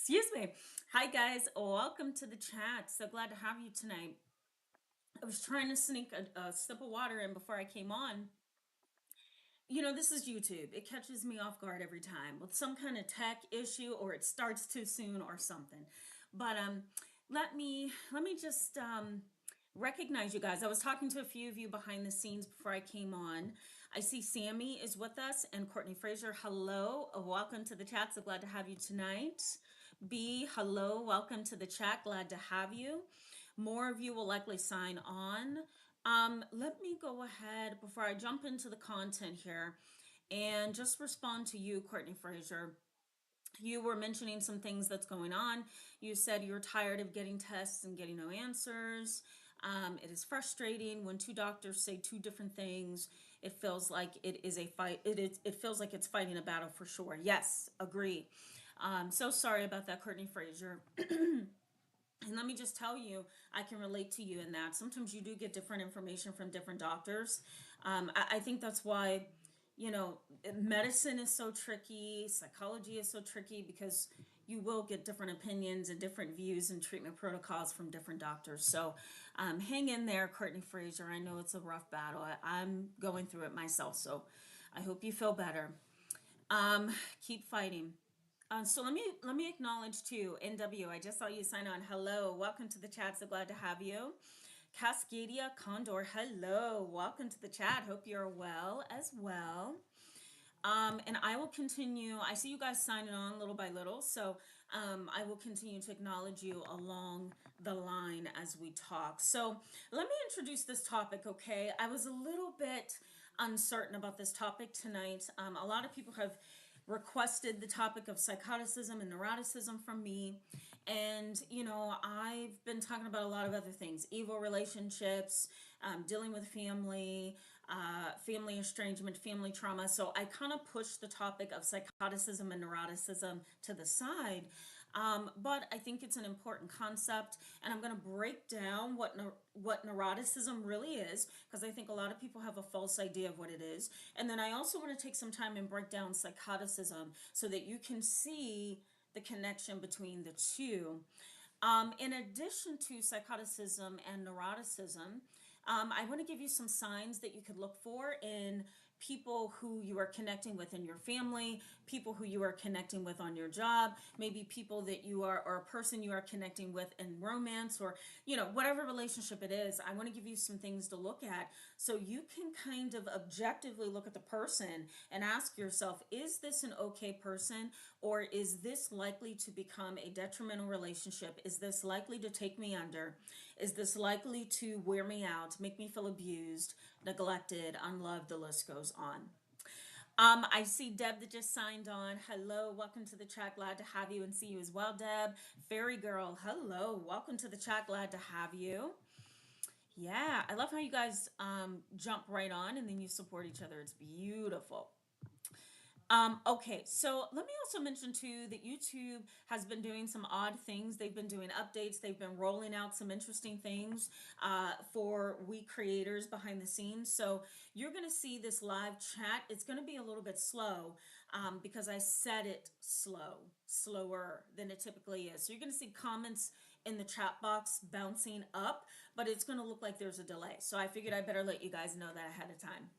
Excuse me. Hi, guys. Welcome to the chat. So glad to have you tonight. I was trying to sneak a sip of water in before I came on. This is YouTube. It catches me off guard every time with some kind of tech issue, or it starts too soon or something. But let me just recognize you guys. I was talking to a few of you behind the scenes before I came on. I see Sammy is with us and Courtney Fraser. Hello, welcome to the chat. So glad to have you tonight. B, hello, welcome to the chat. Glad to have you. More of you will likely sign on. Let me go ahead before I jump into the content here and just respond to you, Courtney Fraser. You were mentioning some things that's going on. You said you're tired of getting tests and getting no answers. It is frustrating when two doctors say two different things. It feels like it is a fight. It feels like it's fighting a battle for sure. Yes, agree. So sorry about that, Courtney Fraser. And let me just tell you, I can relate to you in that. Sometimes you do get different information from different doctors. I think that's why, medicine is so tricky, psychology is so tricky because you will get different opinions and different views and treatment protocols from different doctors. So hang in there, Courtney Fraser. I know it's a rough battle. I'm going through it myself. So I hope you feel better. Keep fighting. So let me acknowledge too, NW. I just saw you sign on. Hello, welcome to the chat. So glad to have you. Cascadia Condor, hello, welcome to the chat. Hope you're well as well. And I will continue. I see you guys signing on little by little, so I will continue to acknowledge you along the line as we talk. So let me introduce this topic, okay? I was a little bit uncertain about this topic tonight. A lot of people have requested the topic of psychoticism and neuroticism from me. And, I've been talking about a lot of other things, evil relationships, dealing with family, family estrangement, family trauma. So I kind of pushed the topic of psychoticism and neuroticism to the side. But I think it's an important concept, and I'm going to break down what neuroticism really is, because I think a lot of people have a false idea of what it is. And then I also want to take some time and break down psychoticism so that you can see the connection between the two. In addition to psychoticism and neuroticism, I want to give you some signs that you could look for in people who you are connecting with in your family, people who you are connecting with on your job, maybe people that you are, or a person you are connecting with in romance, or, whatever relationship it is. I want to give you some things to look at so you can kind of objectively look at the person and ask yourself, is this an okay person, or is this likely to become a detrimental relationship? Is this likely to take me under? Is this likely to wear me out, make me feel abused, neglected, unloved? The list goes on. I see Deb that just signed on. Hello, welcome to the chat. Glad to have you and see you as well, Deb. Fairy Girl, hello, welcome to the chat. Glad to have you. Yeah, I love how you guys jump right on and then you support each other. It's beautiful. Okay, so let me also mention too that YouTube has been doing some odd things. They've been doing updates. They've been rolling out some interesting things for we creators behind the scenes. So you're going to see this live chat. It's going to be a little bit slow because I said it slower than it typically is. So you're going to see comments in the chat box bouncing up, but it's going to look like there's a delay. So I figured I better let you guys know that ahead of time.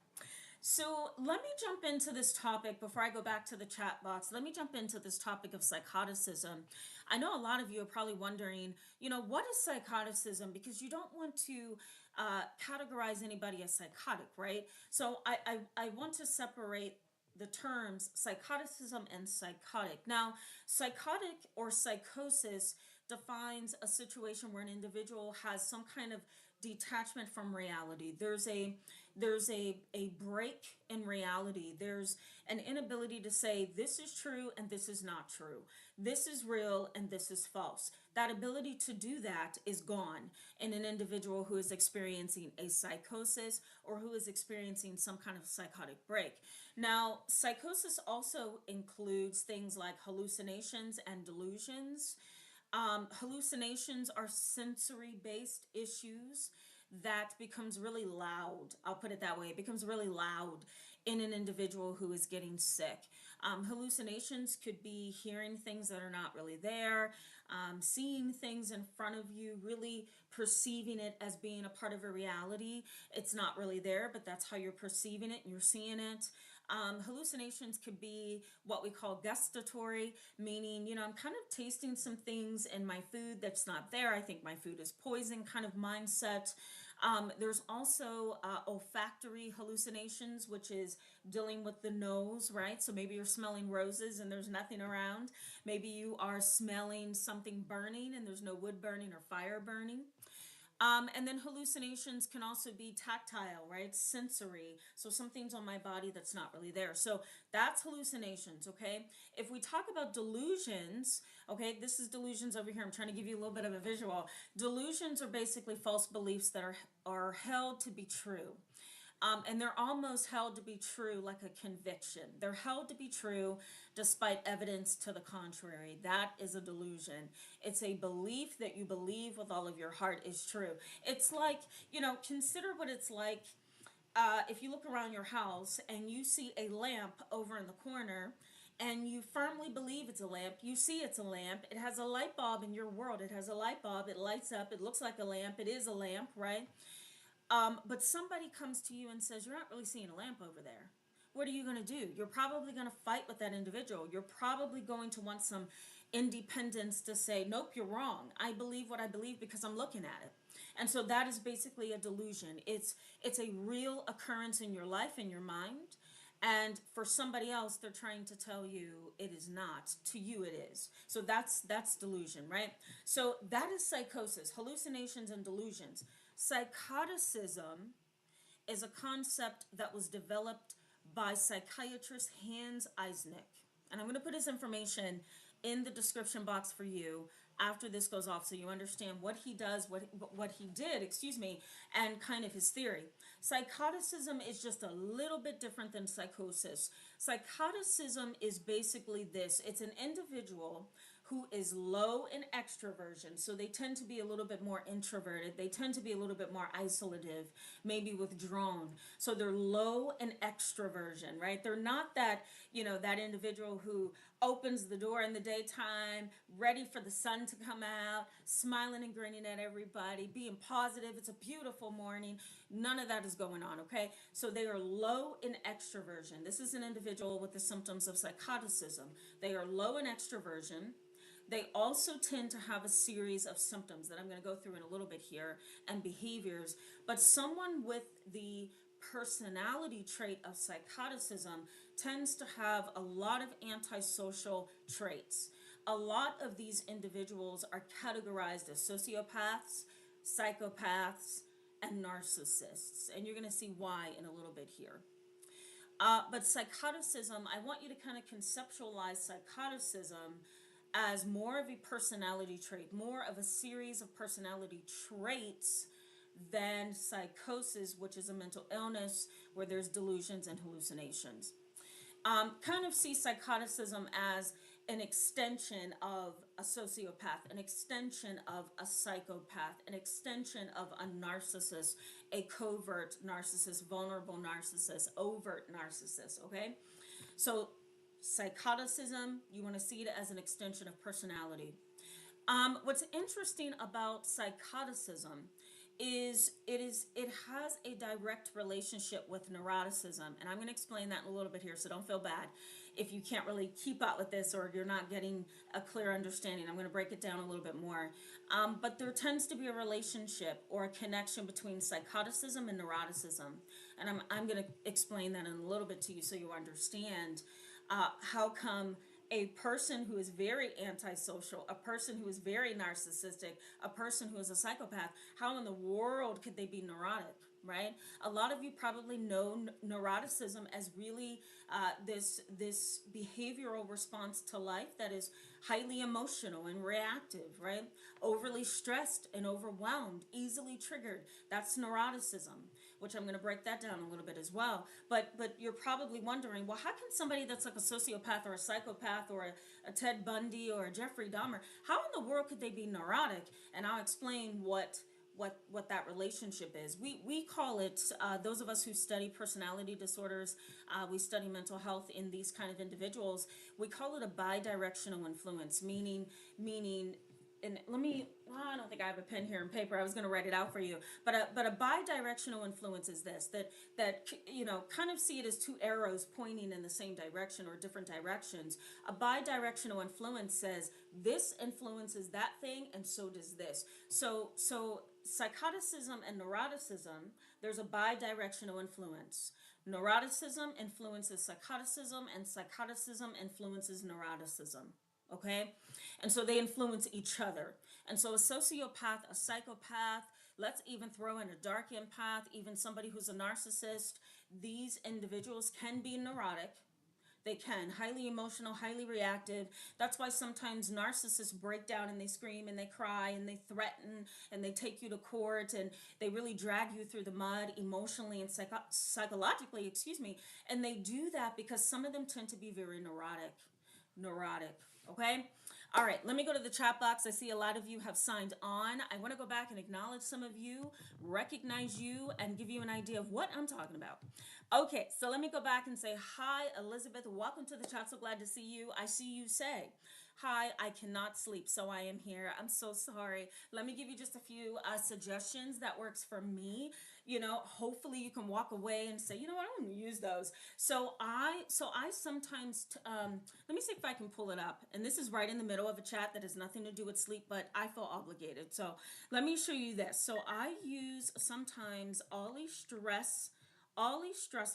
So let me jump into this topic before I go back to the chat box. Let me jump into this topic of psychoticism. I know a lot of you are probably wondering, what is psychoticism? Because you don't want to categorize anybody as psychotic, right? So I want to separate the terms psychoticism and psychotic. Now, psychotic or psychosis defines a situation where an individual has some kind of detachment from reality. There's a break in reality. There's an inability to say this is true and this is not true. This is real and this is false. That ability to do that is gone in an individual who is experiencing a psychosis or who is experiencing some kind of psychotic break. Now, psychosis also includes things like hallucinations and delusions. Hallucinations are sensory based issues. that becomes really loud. I'll put it that way. It becomes really loud in an individual who is getting sick. Hallucinations could be hearing things that are not really there, seeing things in front of you, really perceiving it as being a part of a reality. It's not really there, but that's how you're perceiving it and you're seeing it. Hallucinations could be what we call gustatory, meaning, I'm kind of tasting some things in my food that's not there. I think my food is poison kind of mindset. There's also olfactory hallucinations, which is dealing with the nose, right? So maybe you're smelling roses and there's nothing around. Maybe you are smelling something burning and there's no wood burning or fire burning. And then hallucinations can also be tactile, right? Sensory. So something's on my body that's not really there. So that's hallucinations, okay? If we talk about delusions, okay, this is delusions over here. I'm trying to give you a little bit of a visual. Delusions are basically false beliefs that are held to be true. And they're almost held to be true like a conviction. They're held to be true despite evidence to the contrary. That is a delusion. It's a belief that you believe with all of your heart is true. It's like, consider what it's like if you look around your house and you see a lamp over in the corner and you firmly believe it's a lamp, you see it's a lamp, it has a light bulb in your world, it has a light bulb, it lights up, it looks like a lamp, it is a lamp, right? But somebody comes to you and says, you're not really seeing a lamp over there. What are you going to do? You're probably going to fight with that individual. You're probably going to want some independence to say, nope, you're wrong. I believe what I believe because I'm looking at it. And so that is basically a delusion. It's a real occurrence in your life, in your mind. And for somebody else, they're trying to tell you it is not. To you, it is. So that's delusion, right? So that is psychosis, hallucinations and delusions. Psychoticism is a concept that was developed by psychiatrist Hans Eisnick. And I'm going to put his information in the description box for you after this goes off so you understand what he does, what he did, excuse me, and kind of his theory. Psychoticism is just a little bit different than psychosis. Psychoticism is basically this. It's an individual who is low in extroversion. So they tend to be a little bit more introverted. They tend to be a little bit more isolative, maybe withdrawn. So they're low in extroversion, right? They're not that, that individual who opens the door in the daytime, ready for the sun to come out, smiling and grinning at everybody, being positive. It's a beautiful morning. None of that is going on, okay? So they are low in extroversion. This is an individual with the symptoms of psychoticism. They are low in extroversion. They also tend to have a series of symptoms that I'm going to go through in a little bit here and behaviors. But someone with the personality trait of psychoticism tends to have a lot of antisocial traits. A lot of these individuals are categorized as sociopaths, psychopaths, and narcissists. And you're going to see why in a little bit here. But psychoticism, I want you to kind of conceptualize psychoticism as more of a personality trait, more of a series of personality traits than psychosis, which is a mental illness where there's delusions and hallucinations. Kind of see psychoticism as an extension of a sociopath, an extension of a psychopath, an extension of a narcissist, a covert narcissist, vulnerable narcissist, overt narcissist, okay? So psychoticism, you want to see it as an extension of personality. What's interesting about psychoticism is it has a direct relationship with neuroticism, and I'm going to explain that in a little bit here, so don't feel bad if you can't really keep up with this or you're not getting a clear understanding. I'm going to break it down a little bit more. But there tends to be a relationship or a connection between psychoticism and neuroticism, and I'm going to explain that in a little bit to you so you understand how come a person who is very antisocial, a person who is very narcissistic, a person who is a psychopath, how in the world could they be neurotic, right? A lot of you probably know neuroticism as really this behavioral response to life that is highly emotional and reactive, right? Overly stressed and overwhelmed, easily triggered. That's neuroticism, which I'm going to break that down a little bit as well. But you're probably wondering, well, how can somebody that's like a sociopath or a psychopath or a Ted Bundy or a Jeffrey Dahmer, how in the world could they be neurotic? And I'll explain what that relationship is. We call it, those of us who study personality disorders, we study mental health in these kind of individuals. We call it a bidirectional influence, meaning and let me, well, I don't think I have a pen here and paper. I was going to write it out for you. But a bidirectional influence is this, that kind of see it as two arrows pointing in the same direction or different directions. A bidirectional influence says this influences that thing and so does this. So psychoticism and neuroticism, there's a bidirectional influence. Neuroticism influences psychoticism, and psychoticism influences neuroticism. Okay? And so they influence each other. And so a sociopath, a psychopath, let's even throw in a dark empath, even somebody who's a narcissist, these individuals can be neurotic. They can. Highly emotional, highly reactive. That's why sometimes narcissists break down and they scream and they cry and they threaten and they take you to court and they really drag you through the mud emotionally and psychologically, excuse me. And they do that because some of them tend to be very neurotic. Neurotic. Okay? All right, let me go to the chat box. I see a lot of you have signed on. I want to go back and acknowledge some of you, recognize you, and give you an idea of what I'm talking about. Okay, so let me go back and say, hi, Elizabeth. Welcome to the chat. So glad to see you. I see you say, hi, I cannot sleep, so I am here. I'm so sorry. Let me give you just a few suggestions that works for me. Hopefully you can walk away and say, what, I'm going to use those. So I sometimes, let me see if I can pull it up. And this is right in the middle of a chat that has nothing to do with sleep, but I feel obligated. So let me show you this. So I use sometimes Ollie stress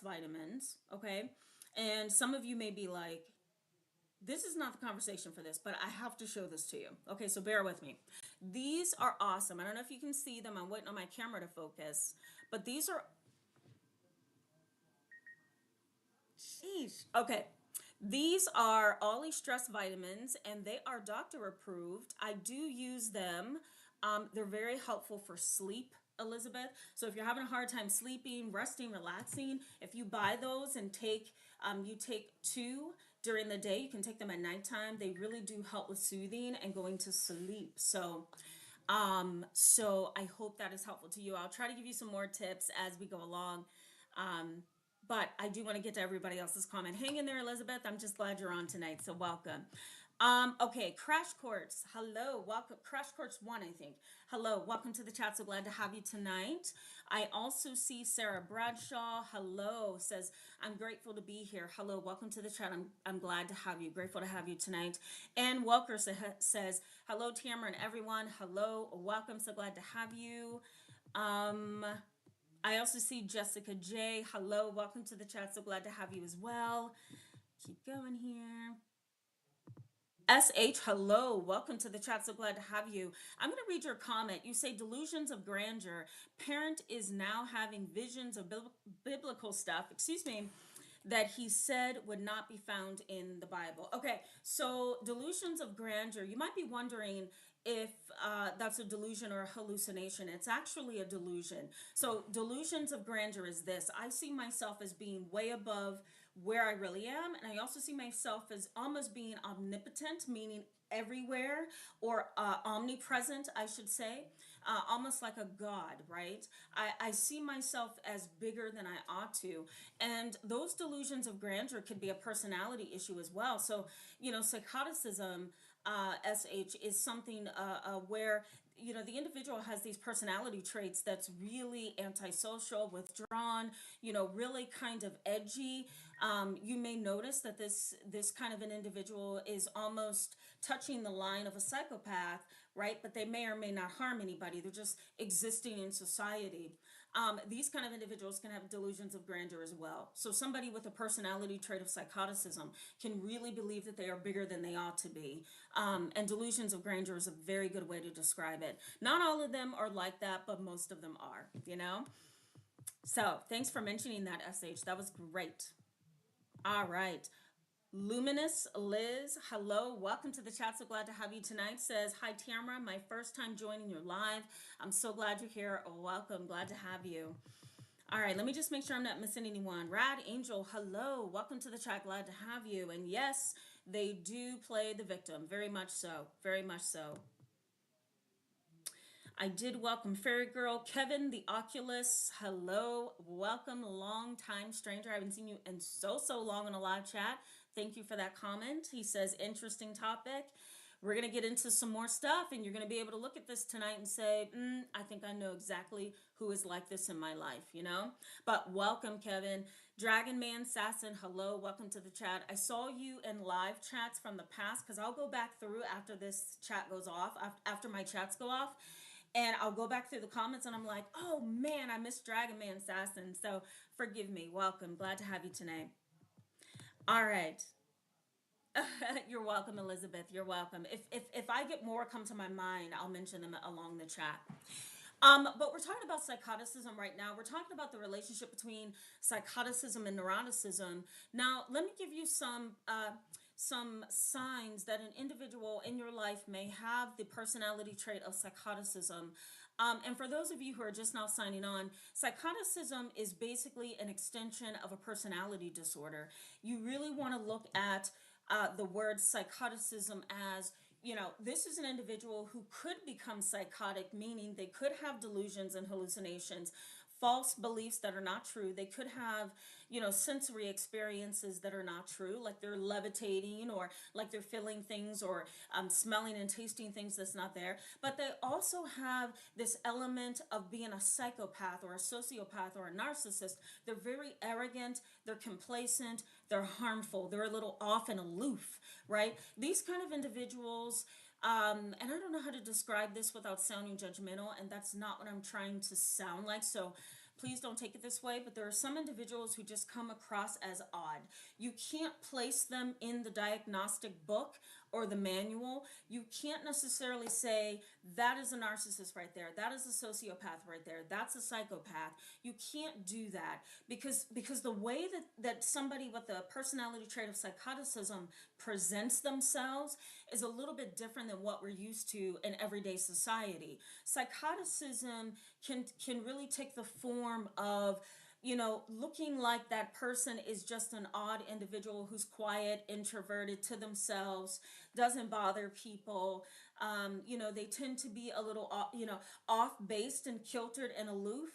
vitamins, okay? And some of you may be like, this is not the conversation for this, but I have to show this to you. Okay, so bear with me. These are awesome. I don't know if you can see them. I'm waiting on my camera to focus, but these are, sheesh. Okay, these are Ollie stress vitamins and they are doctor approved. I do use them. They're very helpful for sleep, Elizabeth. So if you're having a hard time sleeping, resting, relaxing, if you buy those and you take two during the day, you can take them at nighttime. They really do help with soothing and going to sleep. So I hope that is helpful to you. I'll try to give you some more tips as we go along. Um, but I do want to get to everybody else's comment. Hang in there, Elizabeth. I'm just glad you're on tonight. So welcome. Okay, Crash Course. Hello, welcome. Crash Course 1, I think. Hello, welcome to the chat. So glad to have you tonight. I also see Sarah Bradshaw. Hello, says, I'm grateful to be here. Hello, welcome to the chat. I'm glad to have you. Grateful to have you tonight. And Welker says, hello, Tamara and everyone. Hello, welcome. So glad to have you. I also see Jessica J. Hello, welcome to the chat. So glad to have you as well. Keep going here. SH, hello, welcome to the chat. So glad to have you. I'm going to read your comment. You say delusions of grandeur. Parent is now having visions of biblical stuff, excuse me, that he said would not be found in the Bible. Okay, so delusions of grandeur. You might be wondering if that's a delusion or a hallucination. It's actually a delusion. So delusions of grandeur is this. I see myself as being way above where I really am, and I also see myself as almost being omnipotent, meaning everywhere, or omnipresent, I should say, almost like a god, right? I see myself as bigger than I ought to, and those delusions of grandeur could be a personality issue as well. So, psychoticism, SH, is something where the individual has these personality traits that's really antisocial, withdrawn, really kind of edgy. You may notice that this kind of an individual is almost touching the line of a psychopath, right? But they may or may not harm anybody. They're just existing in society. These kind of individuals can have delusions of grandeur as well. So somebody with a personality trait of psychoticism can really believe that they are bigger than they ought to be. And delusions of grandeur is a very good way to describe it. Not all of them are like that, but most of them are. So thanks for mentioning that, SH. That was great. All right. Luminous Liz, hello, welcome to the chat. So glad to have you tonight. Says, hi Tamara, my first time joining your live. I'm so glad you're here. Welcome, glad to have you. All right, let me just make sure I'm not missing anyone. Rad Angel, hello, welcome to the chat. Glad to have you. And yes, they do play the victim. Very much so. Very much so. I did welcome Fairy Girl, Kevin, the Oculus. Hello, welcome, long time stranger. I haven't seen you in so long in a live chat. Thank you for that comment. He says, interesting topic. We're going to get into some more stuff, and you're going to be able to look at this tonight and say, I think I know exactly who is like this in my life, you know? But welcome, Kevin. Dragon Man Sasson, hello, welcome to the chat. I saw you in live chats from the past because I'll go back through after this chat goes off, after my chats go off, and I'll go back through the comments and I'm like, oh man, I missed Dragon Man Sasson. So forgive me. Welcome. Glad to have you tonight. All right. You're welcome, Elizabeth. You're welcome. If I get more come to my mind, I'll mention them along the chat. But we're talking about psychoticism right now. We're talking about the relationship between psychoticism and neuroticism. Now, let me give you some signs that an individual in your life may have the personality trait of psychoticism. And for those of you who are just now signing on, psychoticism is basically an extension of a personality disorder. You really want to look at the word psychoticism as, this is an individual who could become psychotic, meaning they could have delusions and hallucinations, false beliefs that are not true. They could have, sensory experiences that are not true, like they're levitating or like they're feeling things or smelling and tasting things that's not there. But they also have this element of being a psychopath or a sociopath or a narcissist. They're very arrogant, they're complacent, they're harmful, they're a little off and aloof, right? These kind of individuals, and I don't know how to describe this without sounding judgmental, and that's not what I'm trying to sound like. So please don't take it this way, but there are some individuals who just come across as odd. You can't place them in the diagnostic book or the manual. You can't necessarily say that is a narcissist right there, that is a sociopath right there, that's a psychopath. You can't do that because the way that somebody with a personality trait of psychoticism presents themselves is a little bit different than what we're used to in everyday society. Psychoticism can really take the form of, looking like that person is just an odd individual who's quiet, introverted to themselves, doesn't bother people. They tend to be a little, off based and kiltered and aloof.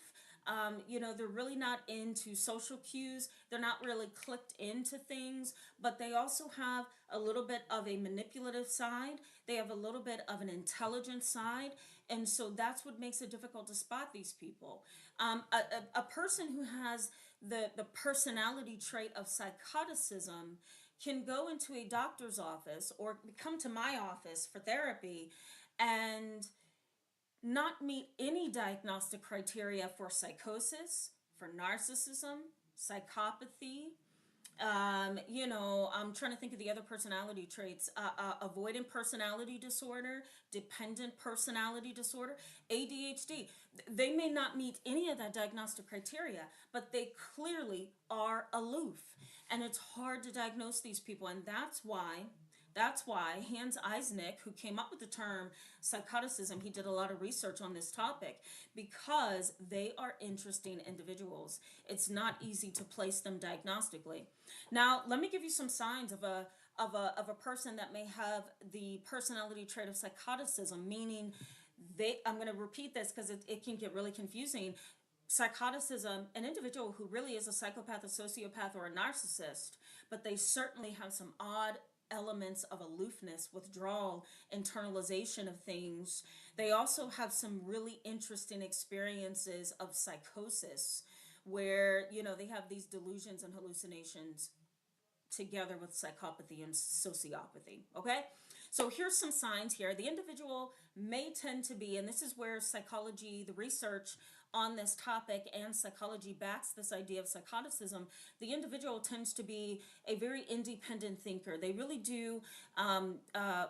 They're really not into social cues. They're not really clicked into things, but they also have a little bit of a manipulative side. They have a little bit of an intelligent side. And so that's what makes it difficult to spot these people. A person who has the personality trait of psychoticism can go into a doctor's office or come to my office for therapy and not meet any diagnostic criteria for psychosis, for narcissism, psychopathy. I'm trying to think of the other personality traits: avoidant personality disorder, dependent personality disorder, ADHD. They may not meet any of that diagnostic criteria, but they clearly are aloof. And it's hard to diagnose these people. And that's why Hans Eisnick, who came up with the term psychoticism, he did a lot of research on this topic because they are interesting individuals. It's not easy to place them diagnostically. Now, let me give you some signs of a person that may have the personality trait of psychoticism, meaning I'm going to repeat this because it can get really confusing. Psychoticism, an individual who really is a psychopath, a sociopath, or a narcissist, but they certainly have some odd elements of aloofness, withdrawal, internalization of things. They also have some really interesting experiences of psychosis where, they have these delusions and hallucinations together with psychopathy and sociopathy. Okay? So here's some signs here. The individual may tend to be, and this is where psychology, the research on this topic and psychology backs this idea of psychoticism. The individual tends to be a very independent thinker. They really do,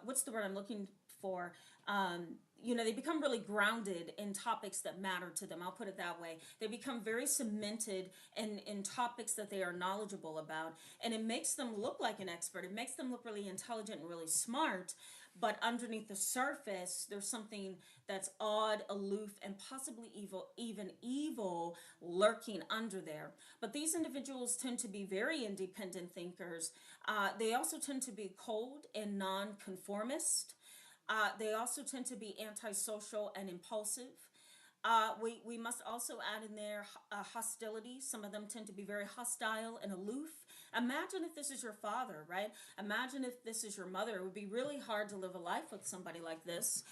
what's the word I'm looking for? They become really grounded in topics that matter to them. I'll put it that way. They become very cemented in topics that they are knowledgeable about. And it makes them look like an expert. It makes them look really intelligent and really smart. But underneath the surface, there's something that's odd, aloof, and possibly evil, even evil, lurking under there. But these individuals tend to be very independent thinkers. They also tend to be cold and nonconformist. They also tend to be antisocial and impulsive. We must also add in there hostility. Some of them tend to be very hostile and aloof. Imagine if this is your father, right? Imagine if this is your mother. It would be really hard to live a life with somebody like this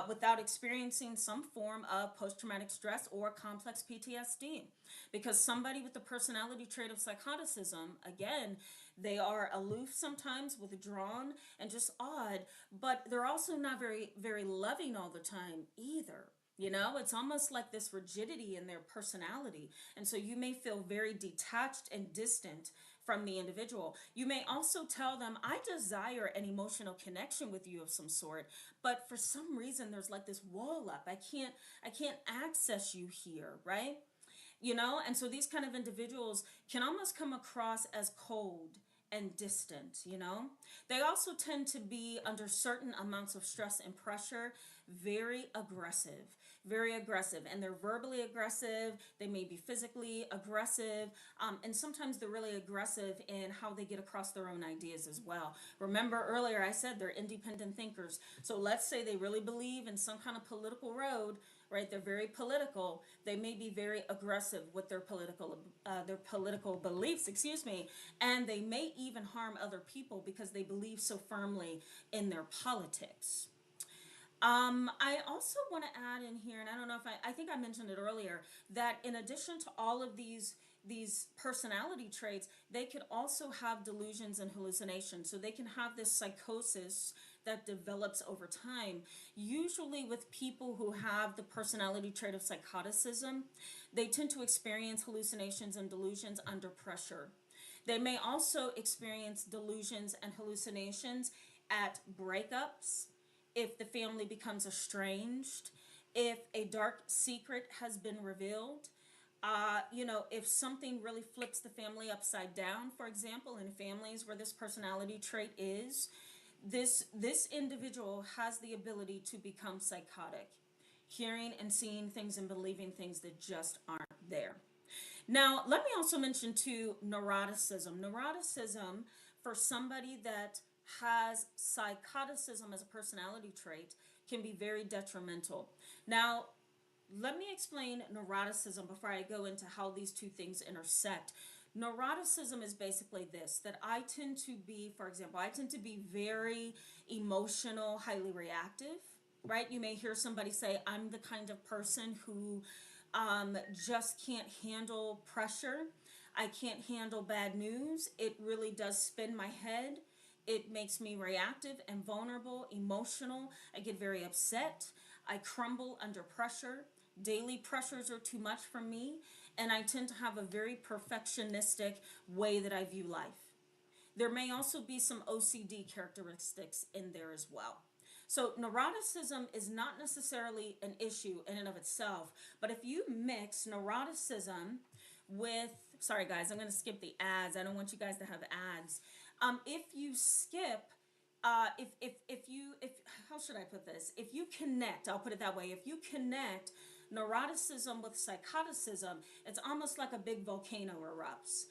without experiencing some form of post traumatic stress or complex PTSD. Because somebody with the personality trait of psychoticism, again, they are aloof sometimes, withdrawn, and just odd, but they're also not very loving all the time either. You know, it's almost like this rigidity in their personality. And so you may feel very detached and distant from the individual. You may also tell them, I desire an emotional connection with you of some sort, but for some reason there's like this wall up. I can't access you here, right? You know, and so these kind of individuals can almost come across as cold and distant. You know, they also tend to be under certain amounts of stress and pressure very aggressive, very aggressive, and they're verbally aggressive, they may be physically aggressive, and sometimes they're really aggressive in how they get across their own ideas as well. Remember earlier I said they're independent thinkers, so let's say they really believe in some kind of political road, right? They're very political. They may be very aggressive with their political beliefs, excuse me, and they may even harm other people because they believe so firmly in their politics. I also want to add in here, and I don't know if I think I mentioned it earlier, that in addition to all of these personality traits, they could also have delusions and hallucinations. So they can have this psychosis that develops over time. Usually with people who have the personality trait of psychoticism, they tend to experience hallucinations and delusions under pressure. They may also experience delusions and hallucinations at breakups, if the family becomes estranged, if a dark secret has been revealed, if something really flips the family upside down, for example, in families where this personality trait is, this individual has the ability to become psychotic, hearing and seeing things and believing things that just aren't there. Now, let me also mention too neuroticism. Neuroticism, for somebody that has psychoticism as a personality trait, can be very detrimental. Now, let me explain neuroticism before I go into how these two things intersect. Neuroticism is basically this, that I tend to be, for example, I tend to be very emotional, highly reactive, right? You may hear somebody say, I'm the kind of person who just can't handle pressure. I can't handle bad news. It really does spin my head. It makes me reactive and vulnerable, emotional. I get very upset. I crumble under pressure. Daily pressures are too much for me. And I tend to have a very perfectionistic way that I view life. There may also be some OCD characteristics in there as well. So, neuroticism is not necessarily an issue in and of itself, but if you mix neuroticism with, sorry guys, I'm going to skip the ads. I don't want you guys to have ads. If you skip, if how should I put this? If you connect, I'll put it that way. If you connect neuroticism with psychoticism, it's almost like a big volcano erupts.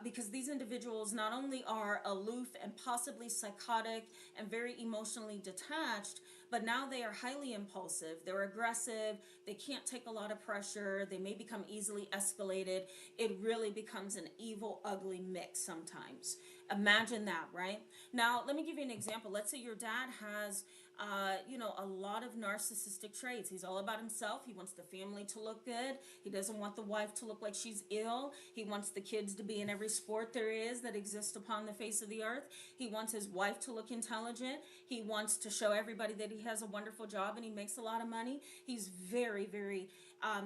Because these individuals not only are aloof and possibly psychotic and very emotionally detached, but now they are highly impulsive, they're aggressive, they can't take a lot of pressure, they may become easily escalated. It really becomes an evil, ugly mix sometimes. Imagine that, right? Now, let me give you an example. Let's say your dad has a lot of narcissistic traits. He's all about himself. He wants the family to look good. He doesn't want the wife to look like she's ill. He wants the kids to be in every sport there is that exists upon the face of the earth. He wants his wife to look intelligent. He wants to show everybody that he has a wonderful job and he makes a lot of money. He's very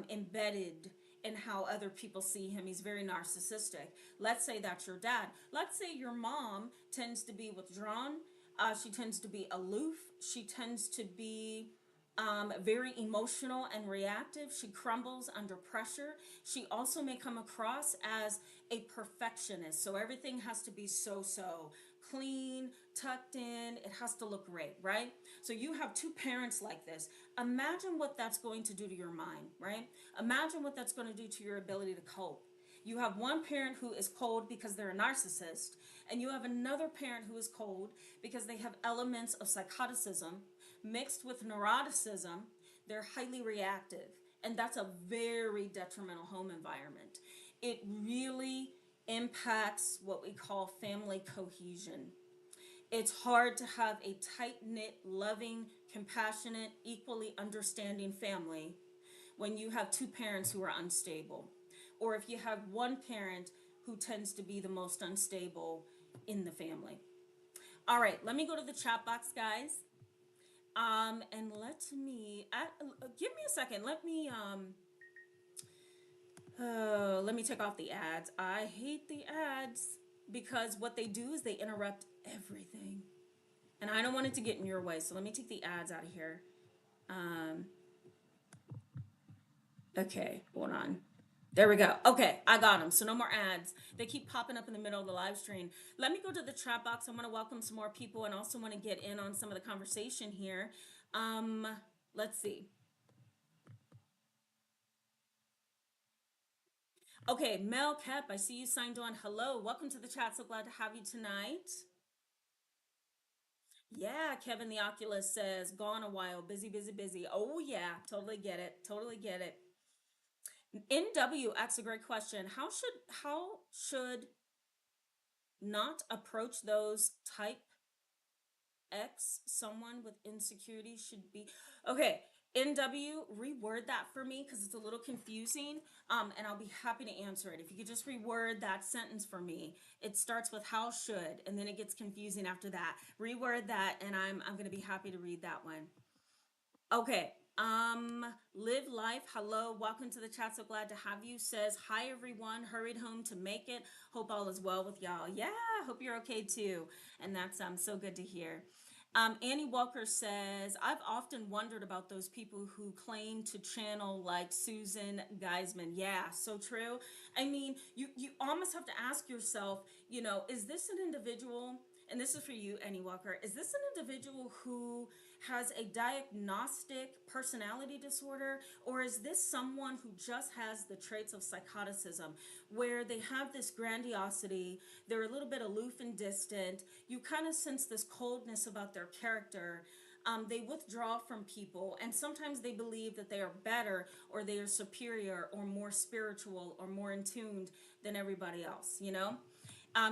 embedded in how other people see him. He's very narcissistic. Let's say that's your dad. Let's say your mom tends to be withdrawn. She tends to be aloof. She tends to be very emotional and reactive. She crumbles under pressure. She also may come across as a perfectionist. So everything has to be so clean, tucked in. It has to look great, right? So you have two parents like this. Imagine what that's going to do to your mind, right? Imagine what that's going to do to your ability to cope. You have one parent who is cold because they're a narcissist, and you have another parent who is cold because they have elements of psychoticism. Mixed with neuroticism, they're highly reactive, and that's a very detrimental home environment. It really impacts what we call family cohesion. It's hard to have a tight knit, loving, compassionate, equally understanding family when you have two parents who are unstable, or if you have one parent who tends to be the most unstable in the family. All right, let me go to the chat box, guys. And give me a second. Let me take off the ads. I hate the ads because what they do is they interrupt everything, and I don't want it to get in your way. So let me take the ads out of here. Um, okay, hold on. There we go. Okay, I got them. So no more ads. They keep popping up in the middle of the live stream. Let me go to the chat box. I want to welcome some more people and also want to get in on some of the conversation here. Um, let's see. Okay, Mel Kep, I see you signed on. Hello, welcome to the chat. So glad to have you tonight. Yeah, Kevin the Oculus says, gone a while, busy, busy, busy. Oh yeah, totally get it. Totally get it. NW asks a great question. How should not approach those type X someone with insecurity should be? Okay, NW, reword that for me because it's a little confusing. And I'll be happy to answer it. If you could just reword that sentence for me. It starts with how should, and then it gets confusing after that. Reword that, and I'm gonna be happy to read that one. Okay. Live life. Hello. Welcome to the chat. So glad to have you. Says, hi everyone. Hurried home to make it. Hope all is well with y'all. Yeah, hope you're okay too. And that's so good to hear. Annie Walker says, I've often wondered about those people who claim to channel like Susan Geisman. Yeah, so true. I mean, you almost have to ask yourself, is this an individual? And this is for you, Annie Walker. Is this an individual who has a diagnostic personality disorder, or is this someone who just has the traits of psychoticism, where they have this grandiosity, they're a little bit aloof and distant, you kind of sense this coldness about their character. They withdraw from people, and sometimes they believe that they are better or they are superior or more spiritual or more in tuned than everybody else.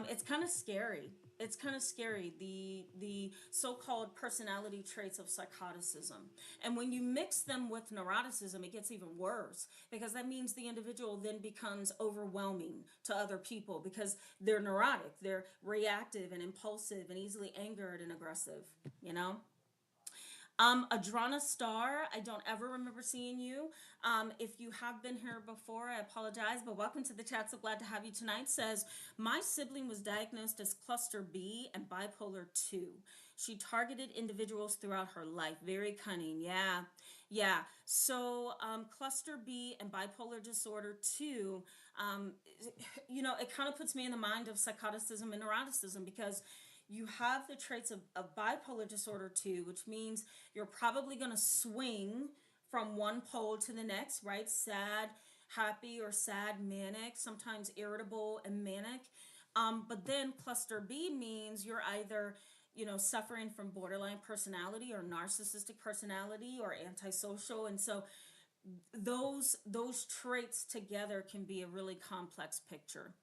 It's kind of scary. It's kind of scary, the so-called personality traits of psychoticism. And when you mix them with neuroticism, it gets even worse because that means the individual then becomes overwhelming to other people because they're neurotic, they're reactive and impulsive and easily angered and aggressive, you know? Adrana Star, I don't ever remember seeing you. If you have been here before, I apologize, but welcome to the chat. So glad to have you tonight. Says, my sibling was diagnosed as cluster B and bipolar 2. She targeted individuals throughout her life. Very cunning. Yeah. Yeah. So, cluster B and bipolar disorder 2, um, it kind of puts me in the mind of psychoticism and neuroticism because you have the traits of bipolar disorder 2, which means you're probably going to swing from one pole to the next, right? Sad, happy, or sad, manic, sometimes irritable and manic. But then cluster B means you're either suffering from borderline personality or narcissistic personality or antisocial, and so those traits together can be a really complex picture.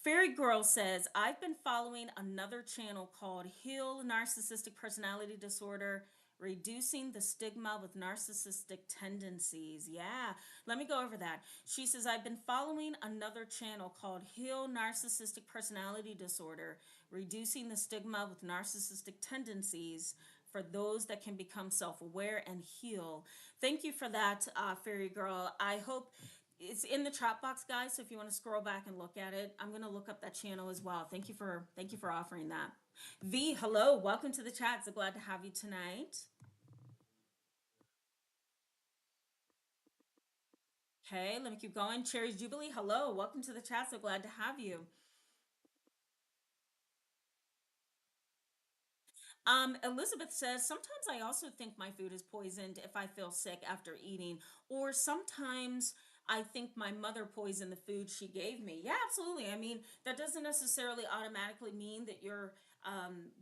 Fairy Girl says, I've been following another channel called Heal Narcissistic Personality Disorder, Reducing the Stigma with Narcissistic Tendencies. Yeah, let me go over that. She says, I've been following another channel called Heal Narcissistic Personality Disorder, Reducing the Stigma with Narcissistic Tendencies for those that can become self aware and heal. Thank you for that, Fairy Girl. I hope it's in the chat box, guys. So if you want to scroll back and look at it, I'm gonna look up that channel as well. Thank you for offering that. V, hello, welcome to the chat. So glad to have you tonight. Okay, let me keep going. Cherry's Jubilee, hello, welcome to the chat. So glad to have you. Elizabeth says, sometimes I also think my food is poisoned if I feel sick after eating, or sometimes I think my mother poisoned the food she gave me. Yeah, absolutely. I mean, that doesn't necessarily automatically mean that you're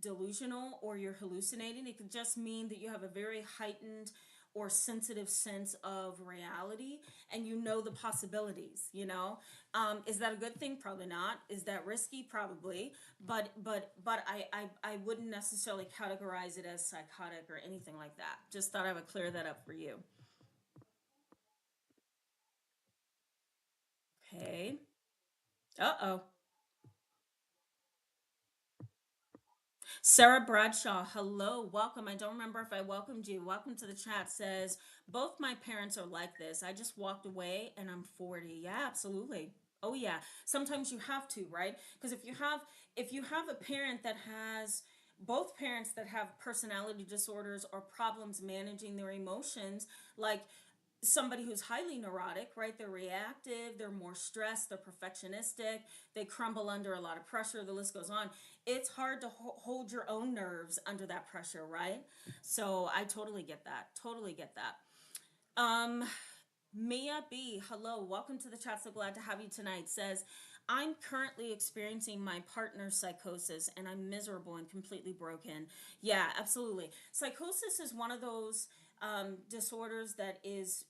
delusional or you're hallucinating. It could just mean that you have a very heightened or sensitive sense of reality, and you know the possibilities. Is that a good thing? Probably not. Is that risky? Probably. But I wouldn't necessarily categorize it as psychotic or anything like that. Just thought I would clear that up for you. Okay. Uh-oh. Sarah Bradshaw, hello, welcome. I don't remember if I welcomed you. Welcome to the chat. Says, both my parents are like this. I just walked away and I'm 40. Yeah, absolutely. Oh yeah. Sometimes you have to, right? Because if you have a parent that has both parents that have personality disorders or problems managing their emotions, like somebody who's highly neurotic, right? They're reactive, they're more stressed, they're perfectionistic, they crumble under a lot of pressure, the list goes on. It's hard to hold your own nerves under that pressure, right? So I totally get that. Totally get that. Um, Mia B, hello, welcome to the chat. So glad to have you tonight. Says, I'm currently experiencing my partner's psychosis and I'm miserable and completely broken. Yeah, absolutely. Psychosis is one of those disorders that is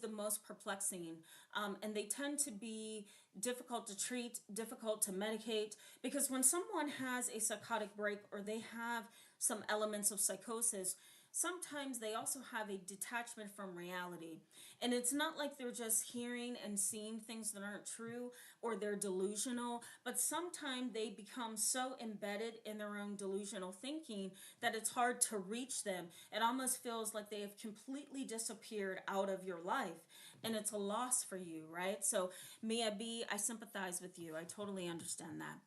the most perplexing, and they tend to be difficult to treat, difficult to medicate, because when someone has a psychotic break or they have some elements of psychosis, sometimes they also have a detachment from reality. And it's not like they're just hearing and seeing things that aren't true or they're delusional, but sometimes they become so embedded in their own delusional thinking that it's hard to reach them. It almost feels like they have completely disappeared out of your life. And it's a loss for you, right? So, Mia B, I sympathize with you. I totally understand that.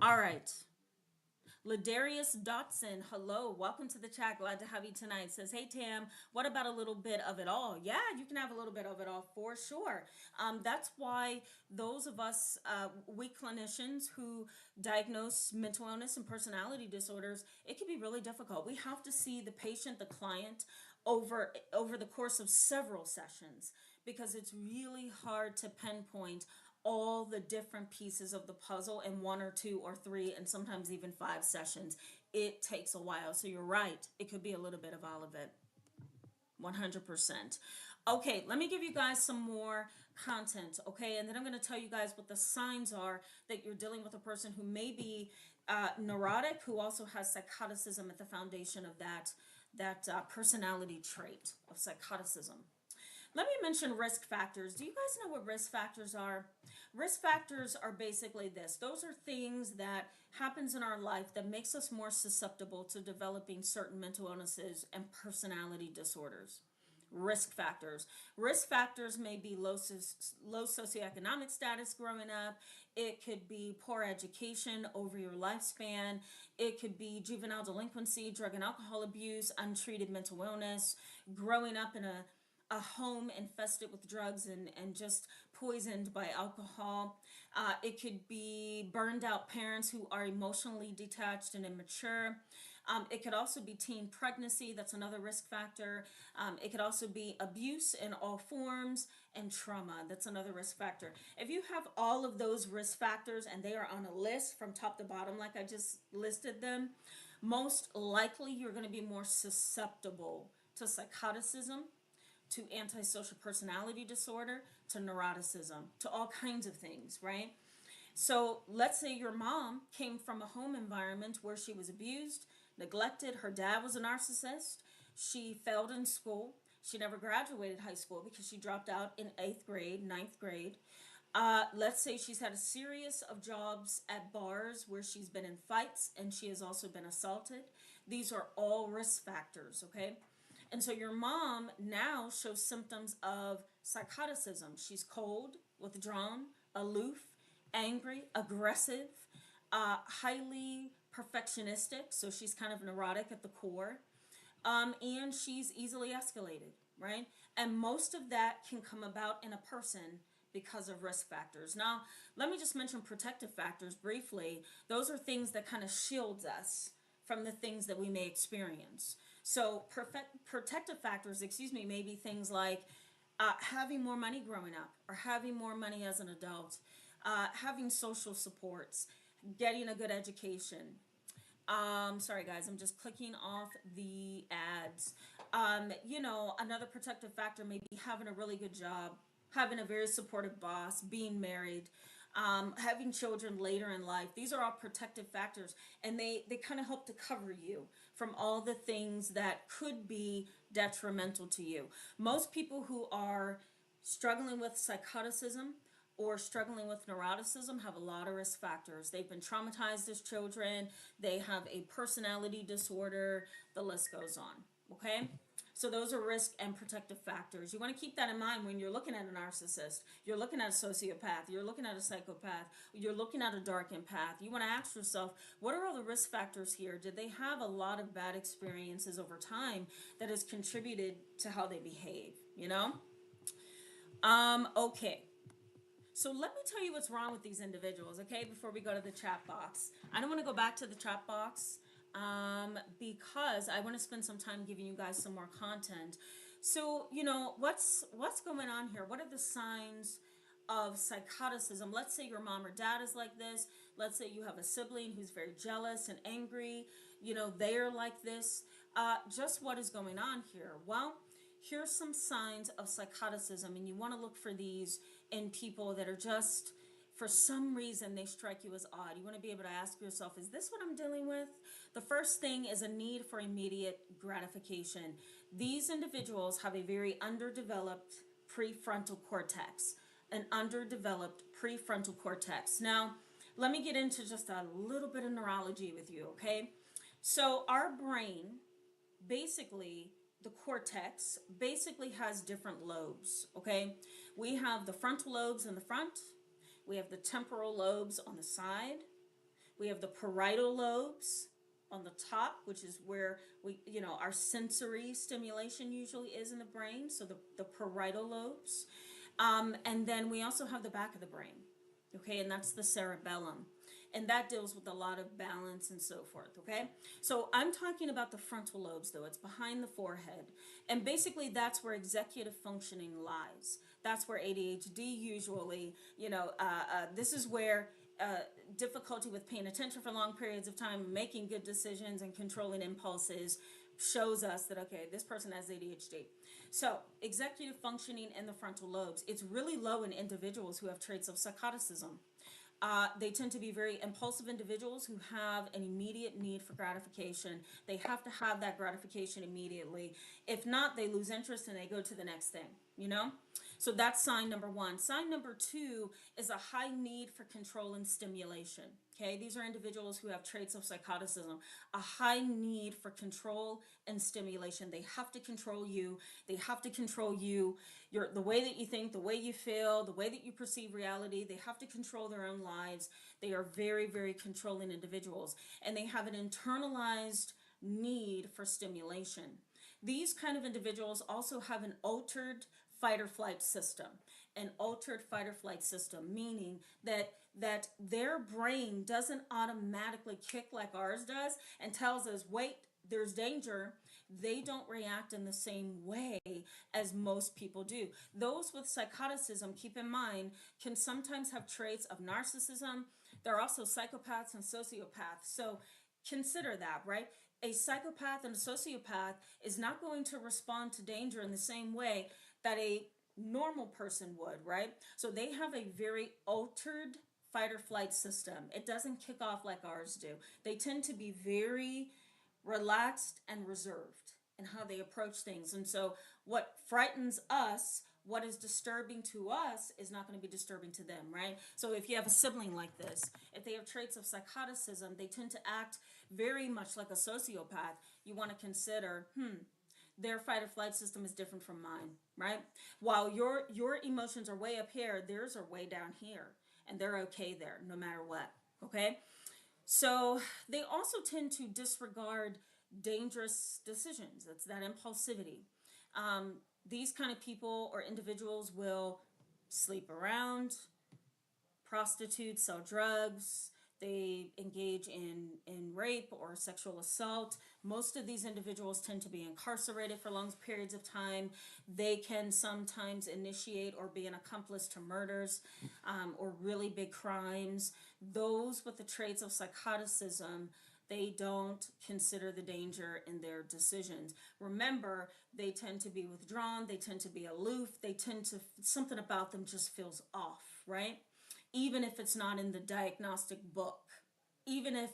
All right. Ladarius Dotson, hello, welcome to the chat. Glad to have you tonight. Says, hey Tam, what about a little bit of it all? Yeah, you can have a little bit of it all for sure. That's why those of us, we clinicians who diagnose mental illness and personality disorders, it can be really difficult. We have to see the patient, the client, over the course of several sessions because it's really hard to pinpoint all the different pieces of the puzzle in one or two or three and sometimes even five sessions. It takes a while. So you're right. It could be a little bit of all of it. 100%. Okay, let me give you guys some more content, okay? And then I'm going to tell you guys what the signs are that you're dealing with a person who may be neurotic, who also has psychoticism at the foundation of that personality trait of psychoticism. Let me mention risk factors. Do you guys know what risk factors are? Risk factors are basically this. Those are things that happens in our life that makes us more susceptible to developing certain mental illnesses and personality disorders. Risk factors. Risk factors may be low socioeconomic status growing up. It could be poor education over your lifespan. It could be juvenile delinquency, drug and alcohol abuse, untreated mental illness, growing up in a home infested with drugs and just poisoned by alcohol. It could be burned out parents who are emotionally detached and immature. It could also be teen pregnancy. That's another risk factor. It could also be abuse in all forms and trauma. That's another risk factor. If you have all of those risk factors and they are on a list from top to bottom, like I just listed them, most likely you're going to be more susceptible to psychoticism, to antisocial personality disorder, to neuroticism, to all kinds of things, right? So let's say your mom came from a home environment where she was abused, neglected, her dad was a narcissist, she failed in school, she never graduated high school because she dropped out in 8th grade, 9th grade. Let's say she's had a series of jobs at bars where she's been in fights and she has also been assaulted. These are all risk factors, okay? And so your mom now shows symptoms of psychoticism. She's cold, withdrawn, aloof, angry, aggressive, highly perfectionistic. So she's kind of neurotic at the core. And she's easily escalated, right? And most of that can come about in a person because of risk factors. Now, let me just mention protective factors briefly. Those are things that kind of shields us from the things that we may experience. So protective factors, excuse me, may be things like having more money growing up or having more money as an adult, having social supports, getting a good education. Sorry guys, I'm just clicking off the ads. Another protective factor may be having a really good job, having a very supportive boss, being married, having children later in life. These are all protective factors, and they kind of help to cover you from all the things that could be detrimental to you. Most people who are struggling with psychoticism or struggling with neuroticism have a lot of risk factors. They've been traumatized as children, they have a personality disorder, the list goes on. Okay? So those are risk and protective factors. You want to keep that in mind when you're looking at a narcissist, you're looking at a sociopath, you're looking at a psychopath, you're looking at a dark empath. You want to ask yourself, what are all the risk factors here? Did they have a lot of bad experiences over time that has contributed to how they behave, you know? Okay. So let me tell you what's wrong with these individuals, okay, before we go to the chat box. I don't want to go back to the chat box because I want to spend some time giving you guys some more content. So, what's going on here? What are the signs of psychoticism? Let's say your mom or dad is like this. Let's say you have a sibling who's very jealous and angry. They're like this. Just what is going on here? Well, here's some signs of psychoticism, and you want to look for these in people that are just, for some reason, they strike you as odd. You want to be able to ask yourself, is this what I'm dealing with? The first thing is a need for immediate gratification. These individuals have a very underdeveloped prefrontal cortex, an underdeveloped prefrontal cortex. Now, let me get into just a little bit of neurology with you, okay? So, our brain basically, the cortex basically has different lobes, okay? We have the frontal lobes in the front, we have the temporal lobes on the side, we have the parietal lobes on the top, which is where our sensory stimulation usually is in the brain, so the parietal lobes. And then we also have the back of the brain, okay, and that's the cerebellum. And that deals with a lot of balance and so forth, okay? So I'm talking about the frontal lobes, though. It's behind the forehead. And basically, that's where executive functioning lies. That's where ADHD usually, this is where difficulty with paying attention for long periods of time, making good decisions, and controlling impulses shows us that, okay, this person has ADHD. So, executive functioning in the frontal lobes, it's really low in individuals who have traits of psychoticism. They tend to be very impulsive individuals who have an immediate need for gratification. They have to have that gratification immediately. If not, they lose interest and they go to the next thing. So that's sign number one. Sign number two is a high need for control and stimulation. Okay, these are individuals who have traits of psychoticism, a high need for control and stimulation. They have to control you. They have to control you, the way that you think, the way you feel, the way that you perceive reality. They have to control their own lives. They are very, very controlling individuals, and they have an internalized need for stimulation. These kind of individuals also have an altered fight or flight system. An altered fight or flight system, meaning that their brain doesn't automatically kick like ours does and tells us, wait, there's danger. They don't react in the same way as most people do. Those with psychoticism, keep in mind, can sometimes have traits of narcissism. They're also psychopaths and sociopaths. So consider that, right? A psychopath and a sociopath is not going to respond to danger in the same way that a normal person would, right? So they have a very altered fight or flight system. It doesn't kick off like ours do. They tend to be very relaxed and reserved in how they approach things. And so what frightens us, what is disturbing to us, is not going to be disturbing to them, right? So if you have a sibling like this, if they have traits of psychoticism, they tend to act very much like a sociopath. You want to consider, their fight or flight system is different from mine, right? While your emotions are way up here, theirs are way down here, and they're okay there no matter what, okay? So they also tend to disregard dangerous decisions. That's that impulsivity. These kind of people or individuals will sleep around, prostitute, sell drugs, they engage in rape or sexual assault. Most of these individuals tend to be incarcerated for long periods of time. They can sometimes initiate or be an accomplice to murders or really big crimes. Those with the traits of psychoticism, they don't consider the danger in their decisions. Remember, they tend to be withdrawn, they tend to be aloof, they tend to, something about them just feels off, right? Even if it's not in the diagnostic book. Even if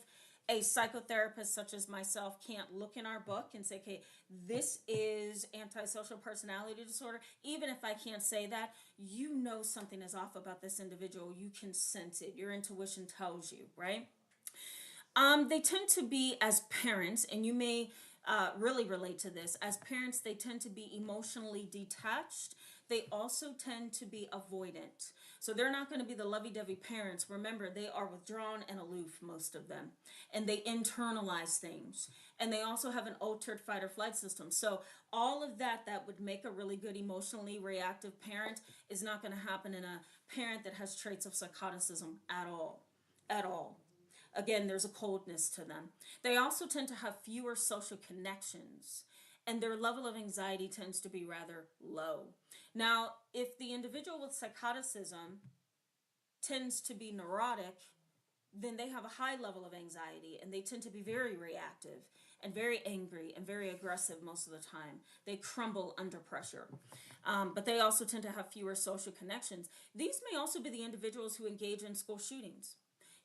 a psychotherapist such as myself can't look in our book and say, okay, this is antisocial personality disorder. Even if I can't say that, you know something is off about this individual. You can sense it. Your intuition tells you, right? They tend to be, as parents, and you may really relate to this, as parents, they tend to be emotionally detached. They also tend to be avoidant. So they're not going to be the lovey dovey parents. Remember, they are withdrawn and aloof, most of them, and they internalize things. And they also have an altered fight or flight system. So all of that that would make a really good emotionally reactive parent is not going to happen in a parent that has traits of psychoticism at all. At all. Again, there's a coldness to them. They also tend to have fewer social connections, and their level of anxiety tends to be rather low. Now, if the individual with psychoticism tends to be neurotic, then they have a high level of anxiety and they tend to be very reactive and very angry and very aggressive most of the time. They crumble under pressure. But they also tend to have fewer social connections. These may also be the individuals who engage in school shootings.